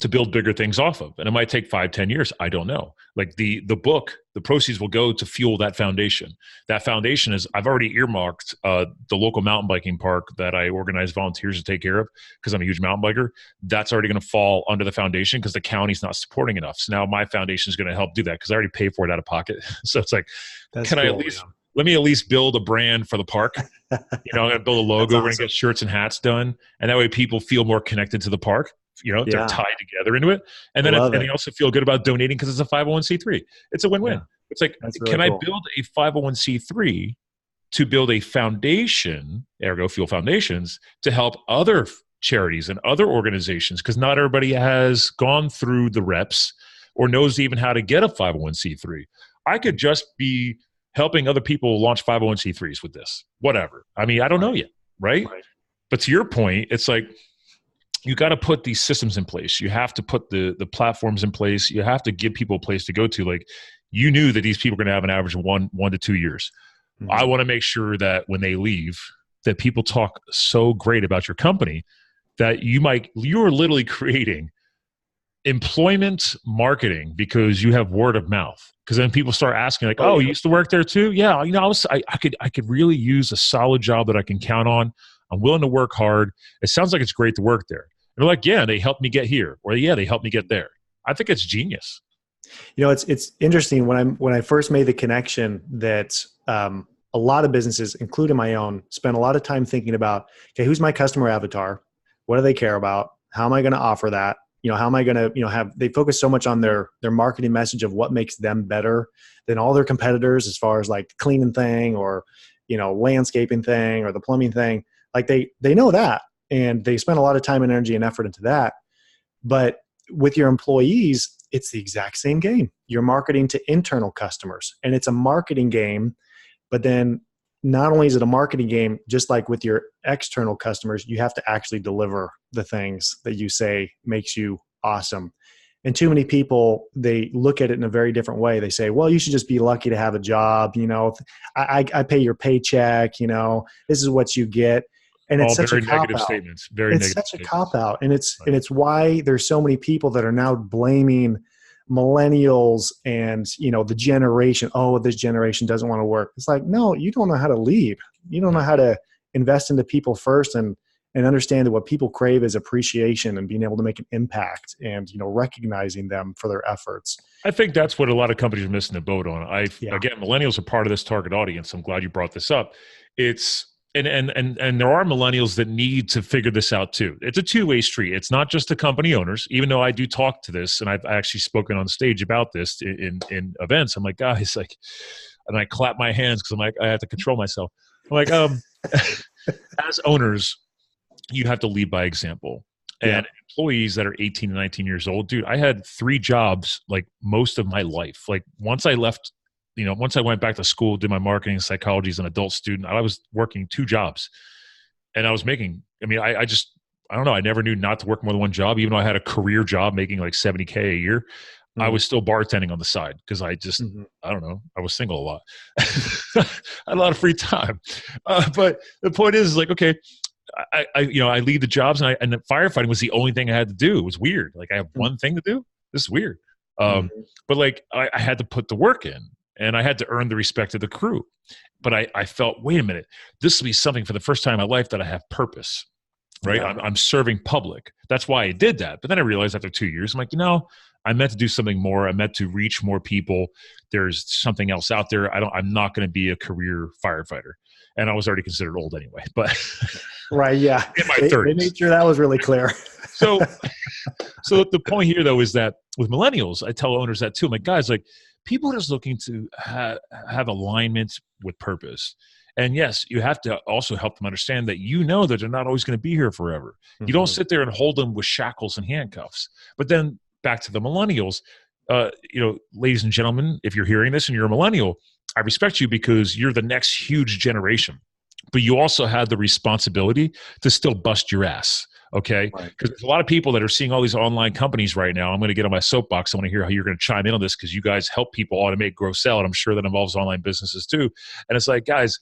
to build bigger things off of. And it might take 5-10 years. I don't know. Like the book, the proceeds will go to fuel that foundation. That foundation is, I've already earmarked the local mountain biking park that I organize volunteers to take care of because I'm a huge mountain biker. That's already going to fall under the foundation because the county's not supporting enough. So now my foundation is going to help do that because I already pay for it out of pocket. So it's like, let me at least build a brand for the park. I'm going to build a logo. We're going to get shirts and hats done. And that way people feel more connected to the park. They're tied together into it. And then they also feel good about donating because it's a 501c3. It's a win-win. Yeah. It's like, really I build a 501c3 to build a foundation, ergo Fuel Foundations, to help other charities and other organizations? Because not everybody has gone through the reps or knows even how to get a 501c3. I could just be helping other people launch 501c3s with this, whatever. I mean, I don't know yet, right? But to your point, it's like, you got to put these systems in place. You have to put the platforms in place. You have to give people a place to go to. Like, you knew that these people are going to have an average of 1 to 2 years. Mm-hmm. I want to make sure that when they leave, that people talk so great about your company that you're literally creating employment marketing because you have word of mouth. Because then people start asking like, oh, you used to work there too? Yeah. I could really use a solid job that I can count on. I'm willing to work hard. It sounds like it's great to work there. And they're like, yeah, they helped me get here. Or yeah, they helped me get there. I think it's genius. It's interesting when I first made the connection that a lot of businesses, including my own, spend a lot of time thinking about, okay, who's my customer avatar? What do they care about? How am I going to offer that? How am I going to, they focus so much on their marketing message of what makes them better than all their competitors as far as like the cleaning thing or, landscaping thing or the plumbing thing. Like they know that, and they spend a lot of time and energy and effort into that. But with your employees, it's the exact same game. You're marketing to internal customers, and it's a marketing game. But then not only is it a marketing game, just like with your external customers, you have to actually deliver the things that you say makes you awesome. And too many people, they look at it in a very different way. They say, well, you should just be lucky to have a job. I pay your paycheck, this is what you get. And it's such a negative statements. It's such a cop out. And it's why there's so many people that are now blaming millennials and, the generation. Oh, this generation doesn't want to work. It's like, no, you don't know how to lead. You don't know how to invest into people first and understand that what people crave is appreciation and being able to make an impact and, recognizing them for their efforts. I think that's what a lot of companies are missing the boat on. Again, millennials are part of this target audience. I'm glad you brought this up. And there are millennials that need to figure this out too. It's a two-way street. It's not just the company owners, even though I do talk to this, and I've actually spoken on stage about this in events. I'm like, guys, and I clap my hands because I'm like, I have to control myself. I'm like, as owners, you have to lead by example. And employees that are 18 and 19 years old, dude, I had 3 jobs like most of my life. Like once I left, once I went back to school, did my marketing and psychology as an adult student, I was working 2 jobs. And I was making, I don't know. I never knew not to work more than one job, even though I had a career job making like $70K a year. Mm-hmm. I was still bartending on the side because I just, I don't know, I was single a lot. I had a lot of free time. But the point is like, okay, I lead the jobs and the firefighting was the only thing I had to do. It was weird. Like I have one thing to do. This is weird. But like I had to put the work in and I had to earn the respect of the crew. But I felt, wait a minute, this will be something for the first time in my life that I have purpose, right? Yeah. I'm serving public. That's why I did that. But then I realized after 2 years, I'm like, I meant to do something more. I meant to reach more people. There's something else out there. I'm not going to be a career firefighter. And I was already considered old anyway, but right. Yeah. In my 30s. They made sure that was really clear. So the point here though, is that with millennials, I tell owners that too. I'm like, guys, like people are just looking to have alignment with purpose. And yes, you have to also help them understand that that they're not always going to be here forever. Mm-hmm. You don't sit there and hold them with shackles and handcuffs. But then back to the millennials, ladies and gentlemen, if you're hearing this and you're a millennial, I respect you because you're the next huge generation. But you also have the responsibility to still bust your ass. Okay. Because right. There's a lot of people that are seeing all these online companies right now. I'm going to get on my soapbox. I want to hear how you're going to chime in on this because you guys help people automate, grow, sell. And I'm sure that involves online businesses too. And it's like, guys,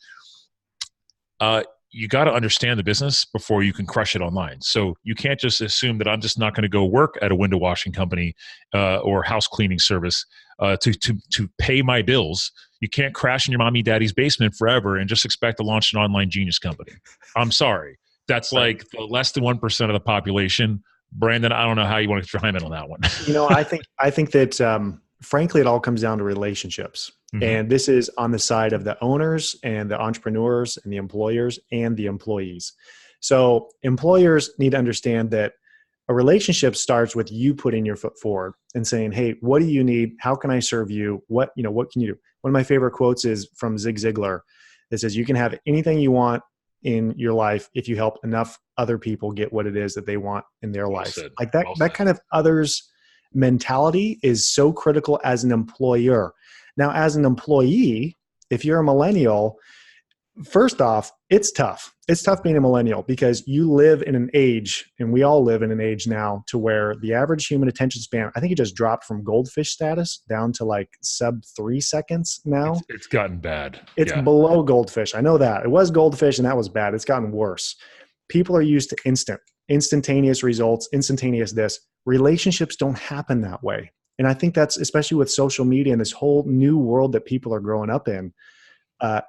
you got to understand the business before you can crush it online. So you can't just assume that I'm just not going to go work at a window washing company or house cleaning service to pay my bills. You can't crash in your mommy daddy's basement forever and just expect to launch an online genius company. I'm sorry. That's like the less than 1% of the population. Brandon, I don't know how you want to chime in on that one. I think that frankly, it all comes down to relationships. Mm-hmm. And this is on the side of the owners and the entrepreneurs and the employers and the employees. So employers need to understand that a relationship starts with you putting your foot forward and saying, hey, what do you need? How can I serve you? What can you do? One of my favorite quotes is from Zig Ziglar. It says, you can have anything you want in your life if you help enough other people get what it is that they want in their life. Like that kind of others mentality is so critical as an employer. Now, as an employee, if you're a millennial, first off, it's tough. It's tough being a millennial because you live in an age, and we all live in an age now, to where the average human attention span, I think it just dropped from goldfish status down to like sub 3 seconds now. It's gotten bad. It's below goldfish. I know that. It was goldfish and that was bad. It's gotten worse. People are used to instantaneous results, instantaneous this. Relationships don't happen that way. And I think that's, especially with social media and this whole new world that people are growing up in,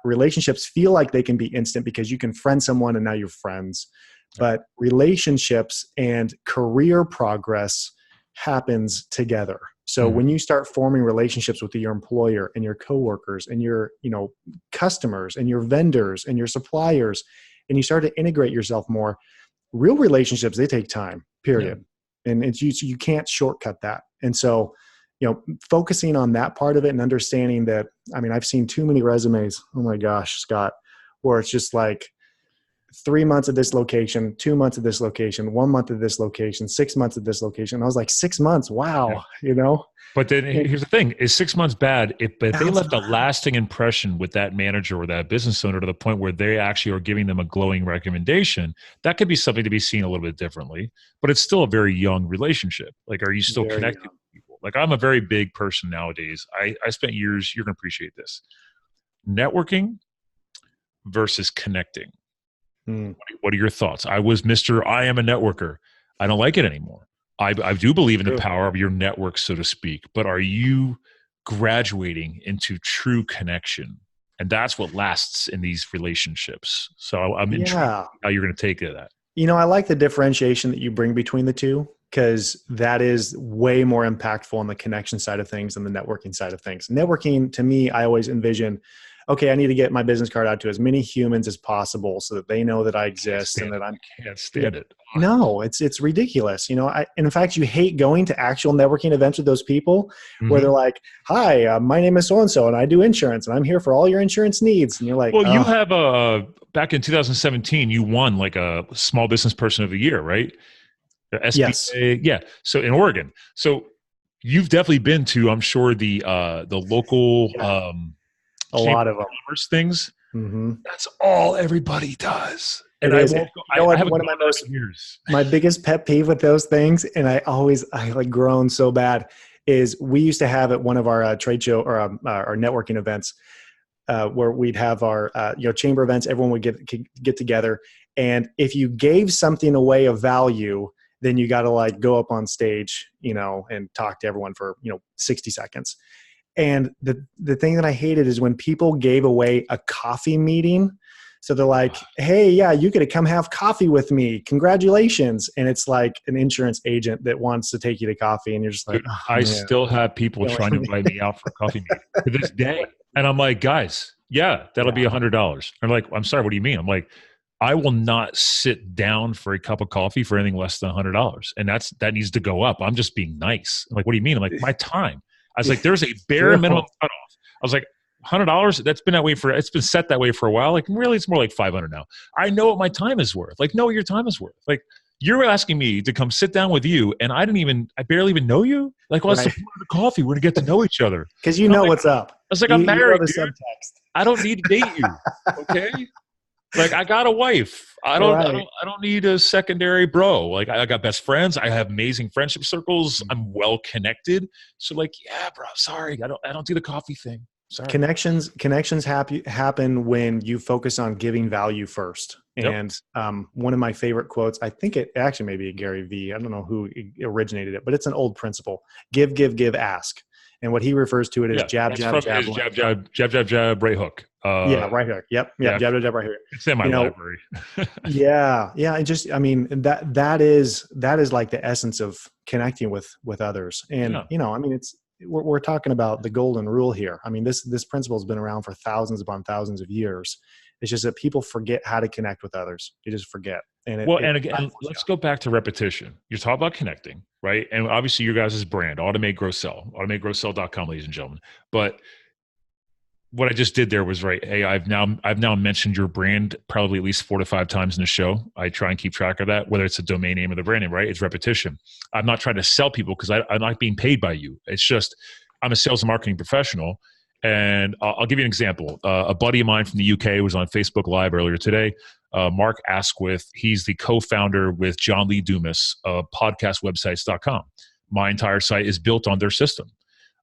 relationships feel like they can be instant because you can friend someone and now you're friends. But relationships and career progress happens together. So when you start forming relationships with your employer and your coworkers and your, customers and your vendors and your suppliers, and you start to integrate yourself more, real relationships, they take time, period. Yeah. And you can't shortcut that. And so, focusing on that part of it and understanding that, I've seen too many resumes, oh my gosh, Scott, where it's just like 3 months at this location, 2 months at this location, 1 month at this location, 6 months at this location. And I was like, 6 months, wow, But then here's the thing, is 6 months bad? If they left a lasting impression with that manager or that business owner to the point where they actually are giving them a glowing recommendation, that could be something to be seen a little bit differently, but it's still a very young relationship. Like, are you still connected with people? Like, I'm a very big person nowadays. I spent years, you're going to appreciate this, networking versus connecting. What are your thoughts? I was I am a networker. I don't like it anymore. I do believe in the power of your network, so to speak, but are you graduating into true connection? And that's what lasts in these relationships. So I'm intrigued how you're going to take to that. I like the differentiation that you bring between the two, because that is way more impactful on the connection side of things than the networking side of things. Networking, to me, I always envision okay, I need to get my business card out to as many humans as possible so that they know that I exist and that I'm. Can't stand it. No, it's ridiculous. And in fact, you hate going to actual networking events with those people where they're like, "Hi, my name is so and so, and I do insurance, and I'm here for all your insurance needs." And you're like, "Well, you have back in 2017, you won like a Small Business Person of the Year, right? S.B.A. Yes. Yeah. So in Oregon, so you've definitely been to, I'm sure, the local a lot of them things. Mm-hmm. That's all everybody does. And I won't go. I have one of my biggest pet peeve with those things, and I like groan so bad, is we used to have at one of our trade show or our networking events where we'd have our chamber events. Everyone would get together, and if you gave something away of value, then you got to like go up on stage, and talk to everyone for 60 seconds. And the thing that I hated is when people gave away a coffee meeting. So they're like, "Hey, yeah, you get to come have coffee with me. Congratulations." And it's like an insurance agent that wants to take you to coffee. And you're just like, "Oh, I still have people trying to invite me out for coffee to this day." And I'm like, "Guys, yeah, that'll be $100. They're like, "I'm sorry, what do you mean?" I'm like, "I will not sit down for a cup of coffee for anything less than $100. And that needs to go up. I'm just being nice." I'm like, "What do you mean?" I'm like, "My time." I was like, "There's a bare minimum cutoff." I was like, $100, it's been set that way for a while. Like, really, it's more like $500 now. I know what my time is worth. Like, know what your time is worth. Like, you're asking me to come sit down with you, and I barely even know you. Like, what's the point of the coffee? We're gonna get to know each other. Because you know what's up. I was like, I'm married, dude. Subtext. I don't need to date you. Okay. Like, I got a wife. I don't need a secondary bro. Like, I got best friends. I have amazing friendship circles. I'm well connected. So like, yeah, bro, sorry. I don't do the coffee thing. Sorry. Connections happen when you focus on giving value first. And one of my favorite quotes, I think it actually may be Gary Vee. I don't know who originated it, but it's an old principle. Give, ask. And what he refers to it as jab, jab, jab, right hook. Right hook. Yep. Jab, jab, right hook. It's in my library. Yeah. And just, that is like the essence of connecting with others. And, we're talking about the golden rule here. This principle has been around for thousands upon thousands of years. It's just that people forget how to connect with others. You just forget. And again, let's go back to repetition. You're talking about connecting, right? And obviously your guys' brand, Automate, Grow, Sell, automategrowsell.com, ladies and gentlemen. But what I just did there was right. Hey, I've now mentioned your brand probably at least 4 to 5 times in the show. I try and keep track of that, whether it's a domain name or the brand name, right? It's repetition. I'm not trying to sell people because I'm not being paid by you. It's just, I'm a sales and marketing professional. And I'll give you an example. A buddy of mine from the UK was on Facebook Live earlier today. Mark Asquith, he's the co-founder with John Lee Dumas of podcastwebsites.com. My entire site is built on their system.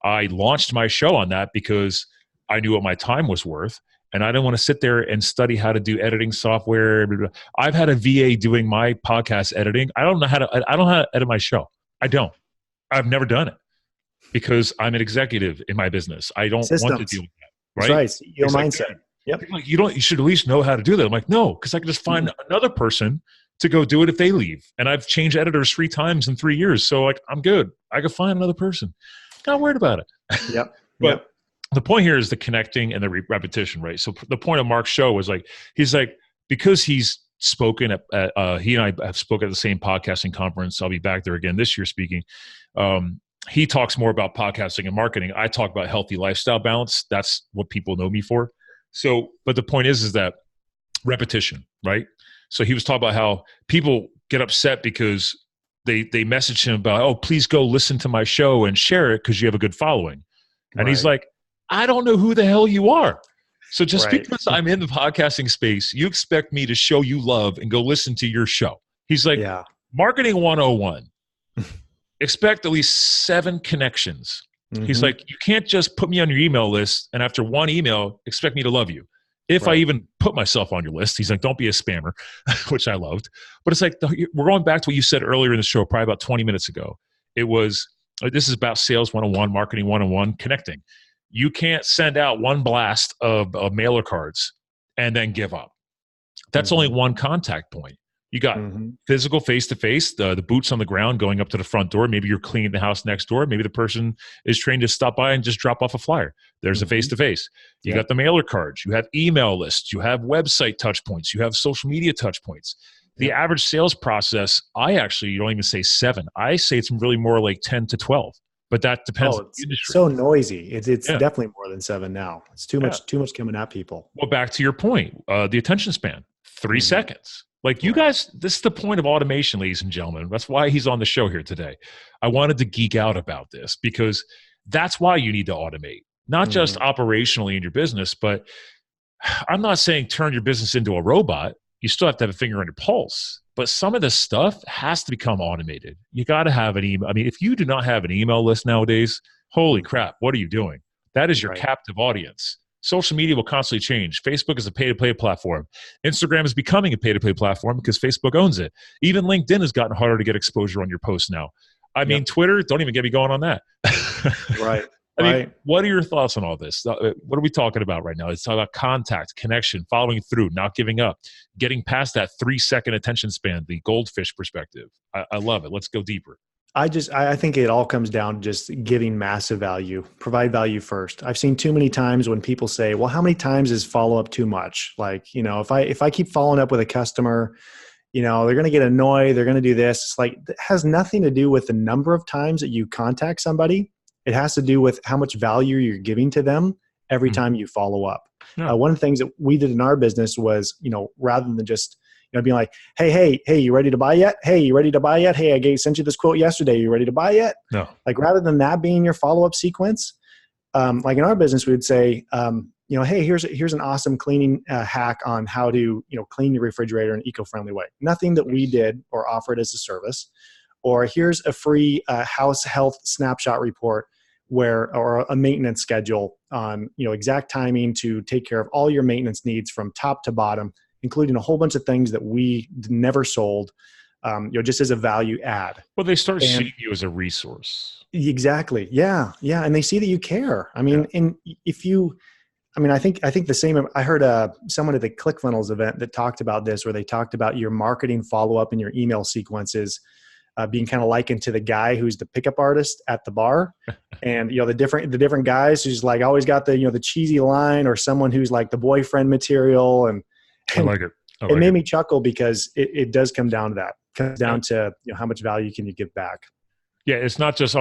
I launched my show on that because I knew what my time was worth, and I didn't want to sit there and study how to do editing software. I've had a VA doing my podcast editing. I don't know how to edit my show. I've never done it because I'm an executive in my business. I don't want to deal with that. Right? That's right. Your mindset. Yep. Like, you should at least know how to do that. I'm like, no, because I can just find another person to go do it if they leave. And I've changed editors 3 times in 3 years. So like, I'm good. I can find another person. Not worried about it. Yep. But the point here is the connecting and the repetition, right? So the point of Mark's show was like, he's like, because he's spoken at he and I have spoken at the same podcasting conference. I'll be back there again this year speaking. He talks more about podcasting and marketing. I talk about healthy lifestyle balance. That's what people know me for. So, but the point is that repetition, right? So he was talking about how people get upset because they message him about, oh, please go listen to my show and share it because you have a good following. And he's like, I don't know who the hell you are. So just because I'm in the podcasting space, you expect me to show you love and go listen to your show. He's like, marketing 101. Expect at least 7 connections. Mm-hmm. He's like, you can't just put me on your email list and after 1 email, expect me to love you. If I even put myself on your list, he's like, don't be a spammer, which I loved. But it's like, we're going back to what you said earlier in the show, probably about 20 minutes ago. It was, this is about sales 101, marketing 101, connecting. You can't send out 1 blast of mailer cards and then give up. That's only 1 contact point. You got physical face-to-face, the boots on the ground going up to the front door. Maybe you're cleaning the house next door. Maybe the person is trained to stop by and just drop off a flyer. There's a face-to-face. You got the mailer cards. You have email lists. You have website touch points. You have social media touch points. The average sales process, I actually don't even say 7. I say it's really more like 10 to 12. But that depends on the industry. So noisy. It's definitely more than 7 now. It's too much coming at people. Well, back to your point, the attention span, 3 seconds. Like you guys, this is the point of automation, ladies and gentlemen. That's why he's on the show here today. I wanted to geek out about this because that's why you need to automate, not just operationally in your business, but I'm not saying turn your business into a robot. You still have to have a finger on your pulse, but some of this stuff has to become automated. You got to have an email. I mean, if you do not have an email list nowadays, holy crap, what are you doing? That is your captive audience. Social media will constantly change. Facebook is a pay-to-play platform. Instagram is becoming a pay-to-play platform because Facebook owns it. Even LinkedIn has gotten harder to get exposure on your posts now. I mean, Twitter, don't even get me going on that. Right. I mean, what are your thoughts on all this? What are we talking about right now? It's talking about contact, connection, following through, not giving up, getting past that 3-second attention span, the goldfish perspective. I love it. Let's go deeper. I think it all comes down to just giving massive value, provide value first. I've seen too many times when people say, well, how many times is follow up too much? Like, if I keep following up with a customer, they're going to get annoyed. They're going to do this. It's like, it has nothing to do with the number of times that you contact somebody. It has to do with how much value you're giving to them every time you follow up. One of the things that we did in our business was, rather than just, being like, hey, you ready to buy yet? Hey, you ready to buy yet? Hey, sent you this quote yesterday. You ready to buy yet? No. Like, rather than that being your follow-up sequence, like in our business, we would say, hey, here's an awesome cleaning hack on how to, clean your refrigerator in an eco-friendly way. Nothing that we did or offered as a service. Or here's a free house health snapshot report or a maintenance schedule on, exact timing to take care of all your maintenance needs from top to bottom, including a whole bunch of things that we never sold, just as a value add. Well, they start seeing you as a resource. Exactly. Yeah. And they see that you care. I mean, and I think the same, I heard someone at the ClickFunnels event that talked about this, where they talked about your marketing follow-up and your email sequences being kind of likened to the guy who's the pickup artist at the bar. And, the different guys who's like always got the cheesy line, or someone who's like the boyfriend material. And I like it. It made me chuckle because it does come down to that. It comes down to how much value can you give back. Yeah, it's not just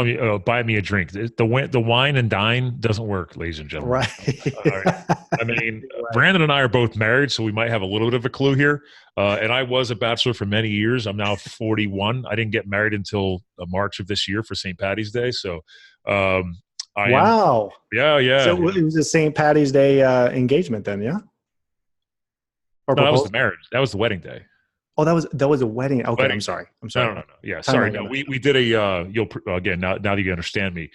buy me a drink. The wine and dine doesn't work, ladies and gentlemen. Right. All right. I mean, Brandon and I are both married, so we might have a little bit of a clue here. And I was a bachelor for many years. I'm now 41. I didn't get married until March of this year for St. Patty's Day. So, wow. Yeah. So it was a St. Patty's Day engagement then, yeah? Or no, that was the marriage. That was the wedding day. Oh, that was a wedding. Okay, I'm sorry. No. Yeah, sorry. No, we did a. You'll again now that you understand me.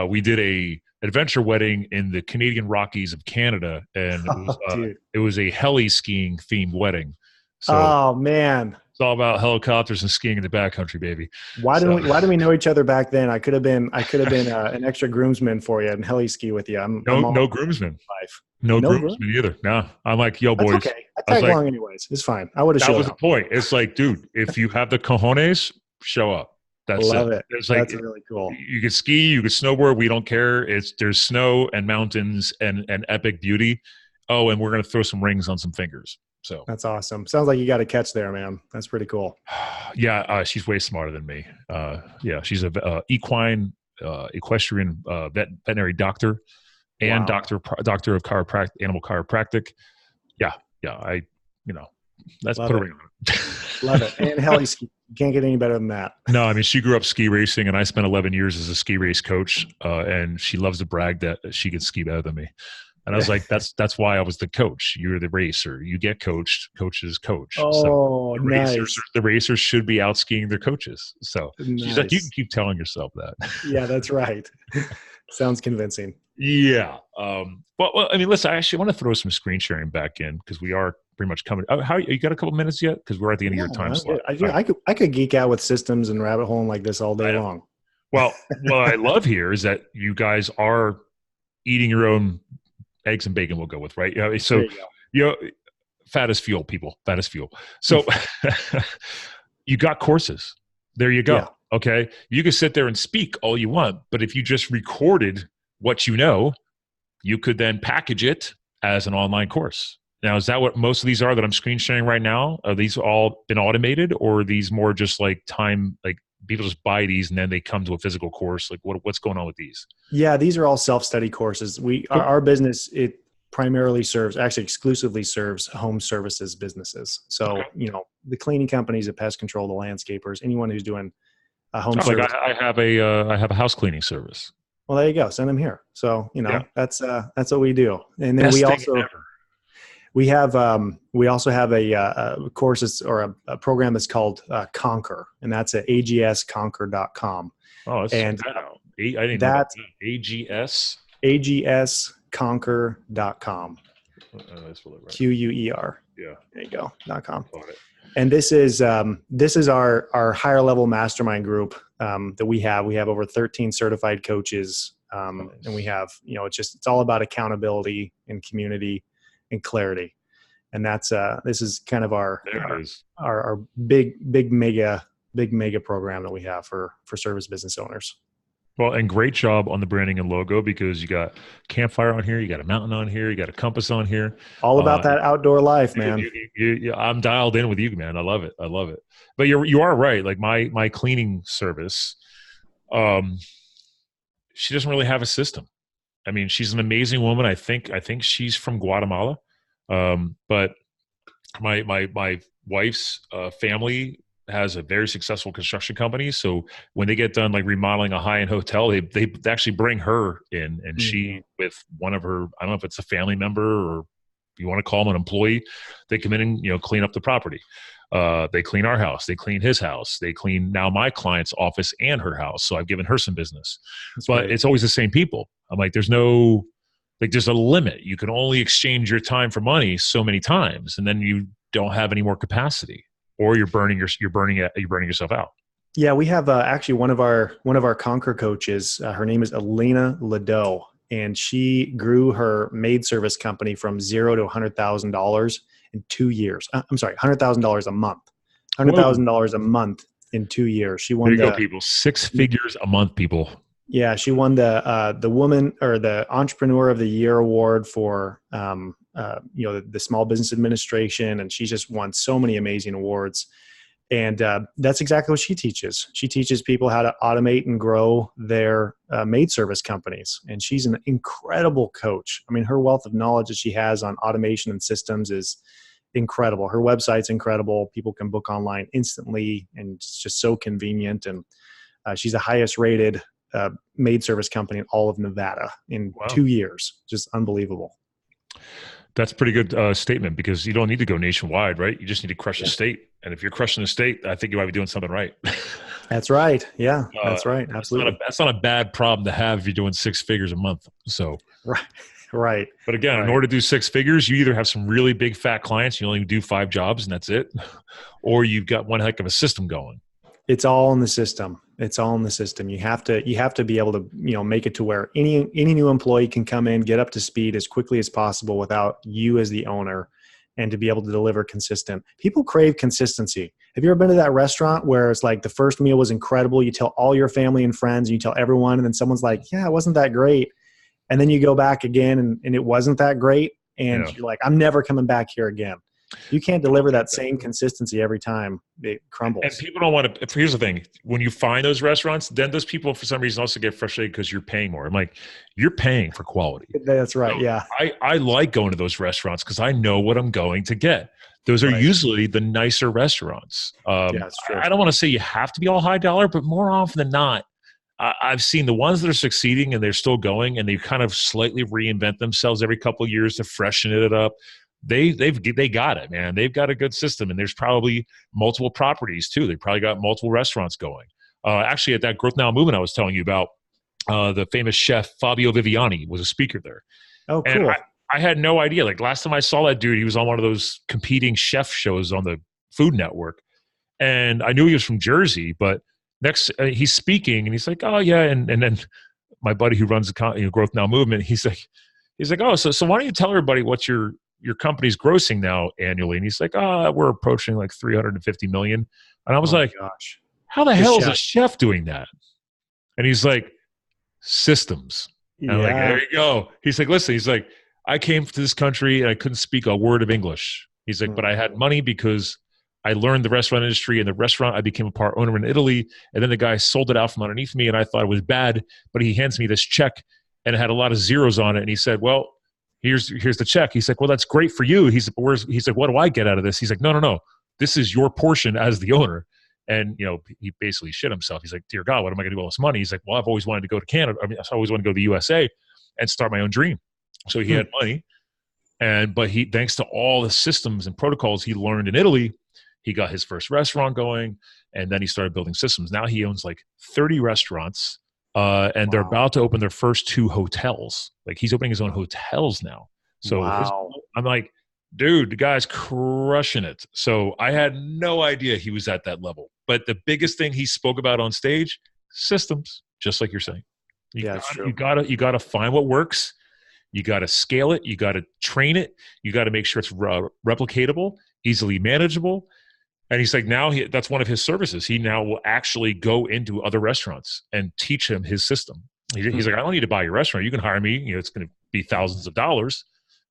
We did a adventure wedding in the Canadian Rockies of Canada, and it was a heli skiing themed wedding. So, oh man, it's all about helicopters and skiing in the backcountry, baby. Why didn't we know each other back then? I could have been an extra groomsman for you and heli ski with you. No groomsman. No groomsman either. No, I'm like, yo, boys. That's okay. I tag along anyways. It's fine. I would have showed up. That was the point. It's like, dude, if you have the cojones, show up. That's Love it. It's like, that's really cool. You can ski, you can snowboard. We don't care. There's snow and mountains and epic beauty. Oh, and we're gonna throw some rings on some fingers. So that's awesome. Sounds like you got a catch there, man. That's pretty cool. Yeah, she's way smarter than me. Yeah, she's a equestrian veterinary doctor. And doctor of animal chiropractic. Yeah. Let's put a ring on it. Love it. And heli ski. You can't get any better than that. No, I mean, she grew up ski racing, and I spent 11 years as a ski race coach. And she loves to brag that she can ski better than me. And I was like, that's why I was the coach. You're the racer. You get coached. Coaches coach. Oh, so nice. The racers should be out skiing their coaches. So she's like, you can keep telling yourself that. Yeah, that's right. Sounds convincing. Yeah. Well, I mean, listen, I actually want to throw some screen sharing back in because we are pretty much coming. How you got a couple minutes yet? Because we're at the end of your time slot. I could geek out with systems and rabbit hole like this all day long. Well, what I love here is that you guys are eating your own eggs and bacon. We'll go with right. So fat as fuel, people. Fat as fuel. So you got courses. There you go. Yeah. Okay. You can sit there and speak all you want, but if you just recorded what you know, you could then package it as an online course. Now, is that what most of these are that I'm screen sharing right now? Are these all been automated, or are these more just like time, like people just buy these and then they come to a physical course? Like what's going on with these? Yeah, these are all self-study courses. Our business, it primarily serves, actually exclusively serves home services businesses. So, Okay. the cleaning companies, the pest control, the landscapers, anyone who's doing a home Like service. I have a house cleaning service. Well, there you go. Send them here. So, Yeah. that's what we do. And then Best we thing also, ever. we also have a courses or a program that's called Conquer, and that's at agsconquer.com. Oh, that's And I didn't know about that. AGS? agsconquer.com. QUER. Yeah. There you go. .com. Got it. And this is our higher level mastermind group that we have. We have over 13 certified coaches, Nice. and we have it's all about accountability and community and clarity. And that's this is kind of our big mega program that we have for service business owners. Well, and great job on the branding and logo, because you got campfire on here, you got a mountain on here, you got a compass on here. All about that outdoor life, man. I'm dialed in with you, man. I love it. But you are right. Like my cleaning service, she doesn't really have a system. I mean, she's an amazing woman. I think she's from Guatemala, but my wife's family has a very successful construction company. So when they get done like remodeling a high-end hotel, they actually bring her in, and she, with one of her, I don't know if it's a family member or you want to call them an employee, they come in and clean up the property. They clean our house, they clean his house, they clean now my client's office and her house. So I've given her some business. That's but great. It's always the same people. I'm like, there's a limit. You can only exchange your time for money so many times, and then you don't have any more capacity, or you're burning yourself out. Yeah, we have actually one of our Conquer coaches. Her name is Elena Ladeau, and she grew her maid service company from $0 to $100,000 in 2 years. I'm sorry, $100,000 a month. $100,000 a month in 2 years. She won. There you go, people. 6 figures a month, people. Yeah, she won the woman or the Entrepreneur of the Year award for the Small Business Administration, and she's just won so many amazing awards. And that's exactly what she teaches. She teaches people how to automate and grow their maid service companies. And she's an incredible coach. I mean, her wealth of knowledge that she has on automation and systems is incredible. Her website's incredible. People can book online instantly, and it's just so convenient. And she's the highest rated maid service company in all of Nevada in 2 years. Just unbelievable. That's a pretty good statement, because you don't need to go nationwide, right? You just need to crush a state. And if you're crushing a state, I think you might be doing something right. That's right. Yeah, that's right. Absolutely. That's not a bad problem to have if you're doing 6 figures a month. So Right. But again, in order to do 6 figures, you either have some really big fat clients, you only do 5 jobs and that's it, or you've got one heck of a system going. It's all in the system. You have to be able to, make it to where any new employee can come in, get up to speed as quickly as possible without you as the owner, and to be able to deliver consistent. People crave consistency. Have you ever been to that restaurant where it's like the first meal was incredible, you tell all your family and friends, and you tell everyone, and then someone's like, yeah, it wasn't that great. And then you go back again and it wasn't that great. And you're like, I'm never coming back here again. You can't deliver that same consistency every time. It crumbles. And people don't want to. Here's the thing: when you find those restaurants, then those people, for some reason, also get frustrated because you're paying more. I'm like, you're paying for quality. That's right. So yeah. I like going to those restaurants because I know what I'm going to get. Those are usually the nicer restaurants. That's true. I don't want to say you have to be all high dollar, but more often than not, I've seen the ones that are succeeding and they're still going, and they kind of slightly reinvent themselves every couple of years to freshen it up. They got it, man. They've got a good system, and there's probably multiple properties too. They probably got multiple restaurants going. Actually, at that Growth Now movement I was telling you about, the famous chef Fabio Viviani was a speaker there. Oh, cool. And I had no idea. Like last time I saw that dude, he was on one of those competing chef shows on the Food Network, and I knew he was from Jersey. But next, he's speaking, and he's like, "Oh yeah," and then my buddy who runs the Growth Now movement, he's like, "Oh, so why don't you tell everybody what your your company's grossing now annually? And he's like, we're approaching like 350 million. And I was like, gosh, how the hell is a chef doing that? And he's like, systems. And I'm like, there you go. He's like, listen, he's like, I came to this country and I couldn't speak a word of English. He's like, but I had money because I learned the restaurant industry, and the restaurant, I became a part owner in Italy. And then the guy sold it out from underneath me, and I thought it was bad, but he hands me this check and it had a lot of zeros on it. And he said, well, here's the check. He's like, well, that's great for you. He's like, what do I get out of this? He's like, no. This is your portion as the owner. And, he basically shit himself. He's like, dear God, what am I going to do with all this money? He's like, well, I've always wanted to go to Canada. I always wanted to go to the USA and start my own dream. So he had money. But he, thanks to all the systems and protocols he learned in Italy, he got his first restaurant going, and then he started building systems. Now he owns like 30 restaurants, and they're about to open their first 2 hotels. Like, he's opening his own hotels now. So I'm like, dude, the guy's crushing it. So I had no idea he was at that level. But the biggest thing he spoke about on stage, systems, just like you're saying. You gotta find what works. You got to scale it. You got to train it. You got to make sure it's replicatable, easily manageable. And he's like, that's one of his services. He now will actually go into other restaurants and teach them his system. He's like, I don't need to buy your restaurant. You can hire me. It's going to be thousands of dollars,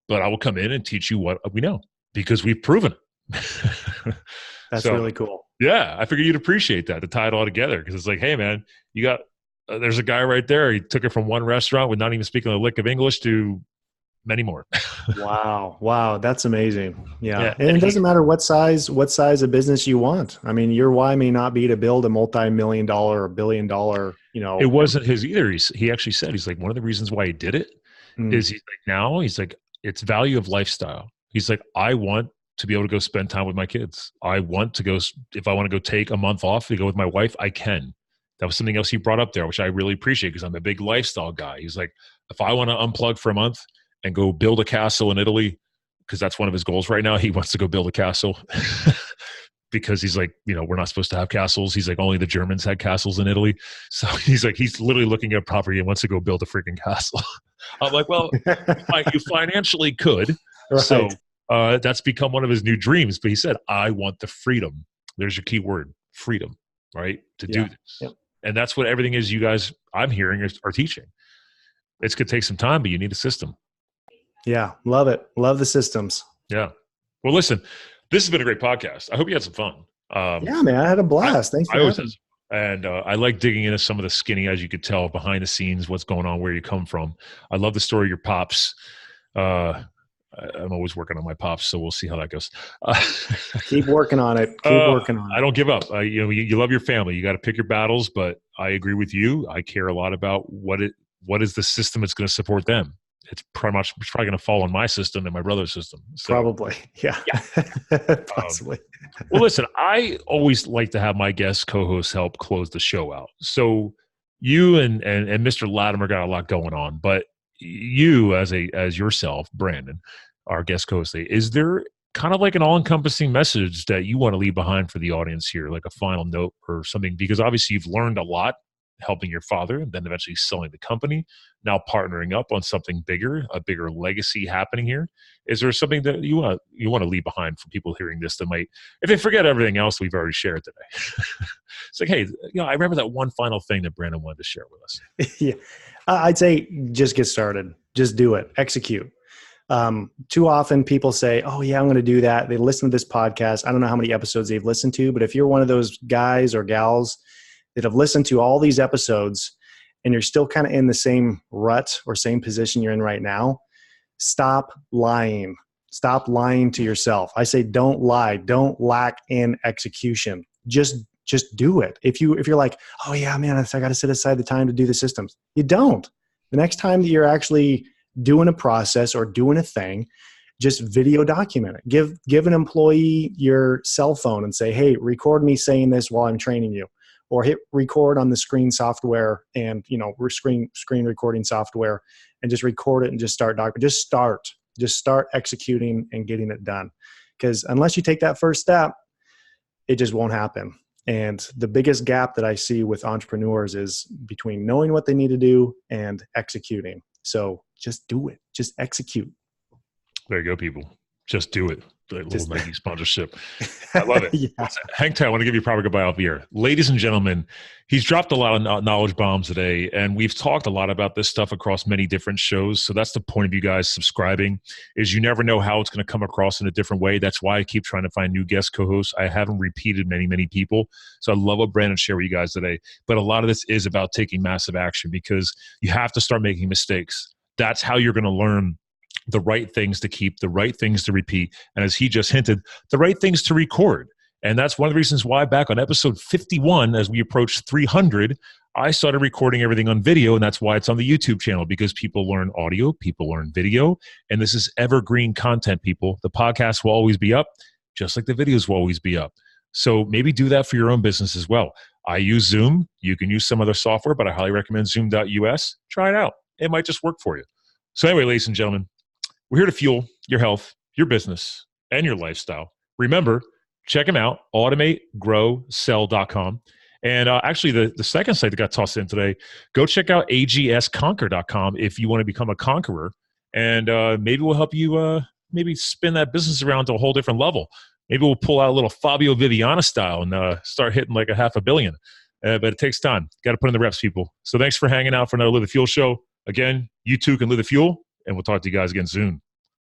but I will come in and teach you what we know because we've proven it. That's really cool. Yeah. I figured you'd appreciate that to tie it all together. Cause it's like, hey man, you got, there's a guy right there. He took it from one restaurant with not even speaking a lick of English to many more. Wow. That's amazing. Yeah. And it doesn't matter what size of business you want. I mean, your why may not be to build a multi-million-dollar or billion-dollar, It wasn't his either. He actually said, he's like, one of the reasons why he did it is he's like, it's value of lifestyle. He's like, I want to be able to go spend time with my kids. I want to go, if I want to go take a month off to go with my wife, I can. That was something else he brought up there, which I really appreciate because I'm a big lifestyle guy. He's like, if I want to unplug for a month and go build a castle in Italy, because that's one of his goals right now. He wants to go build a castle because he's like, we're not supposed to have castles. He's like, only the Germans had castles in Italy. So he's like, he's literally looking at property and wants to go build a freaking castle. I'm like, well, you financially could. Right. So that's become one of his new dreams. But he said, I want the freedom. There's your key word, freedom, right? To do this. Yep. And that's what everything is you guys, I'm hearing, are teaching. It's going to take some time, but you need a system. Yeah. Love it. Love the systems. Yeah. Well, listen, this has been a great podcast. I hope you had some fun. Yeah, man, I had a blast. Thanks for having me. And I like digging into some of the skinny, as you could tell, behind the scenes, what's going on, where you come from. I love the story of your pops. I'm always working on my pops, so we'll see how that goes. Keep working on it. Keep working on it. I don't give up. You love your family. You got to pick your battles, but I agree with you. I care a lot about what is the system that's going to support them. It's probably going to fall on my system and my brother's system. So, probably. Yeah. Possibly. Well, listen, I always like to have my guest co-hosts help close the show out. So you and Mr. Latimer got a lot going on, but you as yourself, Brandon, our guest co-host, is there kind of like an all-encompassing message that you want to leave behind for the audience here, like a final note or something? Because obviously you've learned a lot helping your father and then eventually selling the company, now partnering up on something bigger, a bigger legacy happening here. Is there something that you want to leave behind for people hearing this that might, if they forget everything else we've already shared today? It's like, hey, I remember that one final thing that Brandon wanted to share with us. Yeah. I'd say just get started. Just do it. Execute. Too often people say, oh yeah, I'm going to do that. They listen to this podcast. I don't know how many episodes they've listened to, but if you're one of those guys or gals that have listened to all these episodes and you're still kind of in the same rut or same position you're in right now, stop lying. Stop lying to yourself. I say, don't lie. Don't lack in execution. Just do it. If you're like, oh yeah, man, I got to set aside the time to do the systems. You don't. The next time that you're actually doing a process or doing a thing, just video document it. Give an employee your cell phone and say, hey, record me saying this while I'm training you. Or hit record on the screen software and, screen recording software and just record it and just start Just start executing and getting it done. Because unless you take that first step, it just won't happen. And the biggest gap that I see with entrepreneurs is between knowing what they need to do and executing. So just do it. Just execute. There you go, people. Just do it. A little Nike sponsorship. I love it. Yeah. Hang tight. I want to give you a proper goodbye off the air. Ladies and gentlemen, he's dropped a lot of knowledge bombs today, and we've talked a lot about this stuff across many different shows. So that's the point of you guys subscribing, is you never know how it's going to come across in a different way. That's why I keep trying to find new guest co-hosts. I haven't repeated many people. So I love what Brandon shared with you guys today. But a lot of this is about taking massive action, because you have to start making mistakes. That's how you're going to learn the right things to keep, the right things to repeat, and as he just hinted, the right things to record. And that's one of the reasons why back on episode 51, as we approached 300, I started recording everything on video, and that's why it's on the YouTube channel, because people learn audio, people learn video, and this is evergreen content, people. The podcast will always be up, just like the videos will always be up. So maybe do that for your own business as well. I use Zoom. You can use some other software, but I highly recommend Zoom.us. Try it out. It might just work for you. So anyway, ladies and gentlemen, we're here to fuel your health, your business, and your lifestyle. Remember, check them out, automategrowsell.com. And actually, the second site that got tossed in today, go check out agsconquer.com if you want to become a conqueror. And maybe we'll help you maybe spin that business around to a whole different level. Maybe we'll pull out a little Fabio Viviana style and start hitting like a $500 million. But it takes time. Got to put in the reps, people. So thanks for hanging out for another Live the Fuel show. Again, you too can live the fuel, and we'll talk to you guys again soon.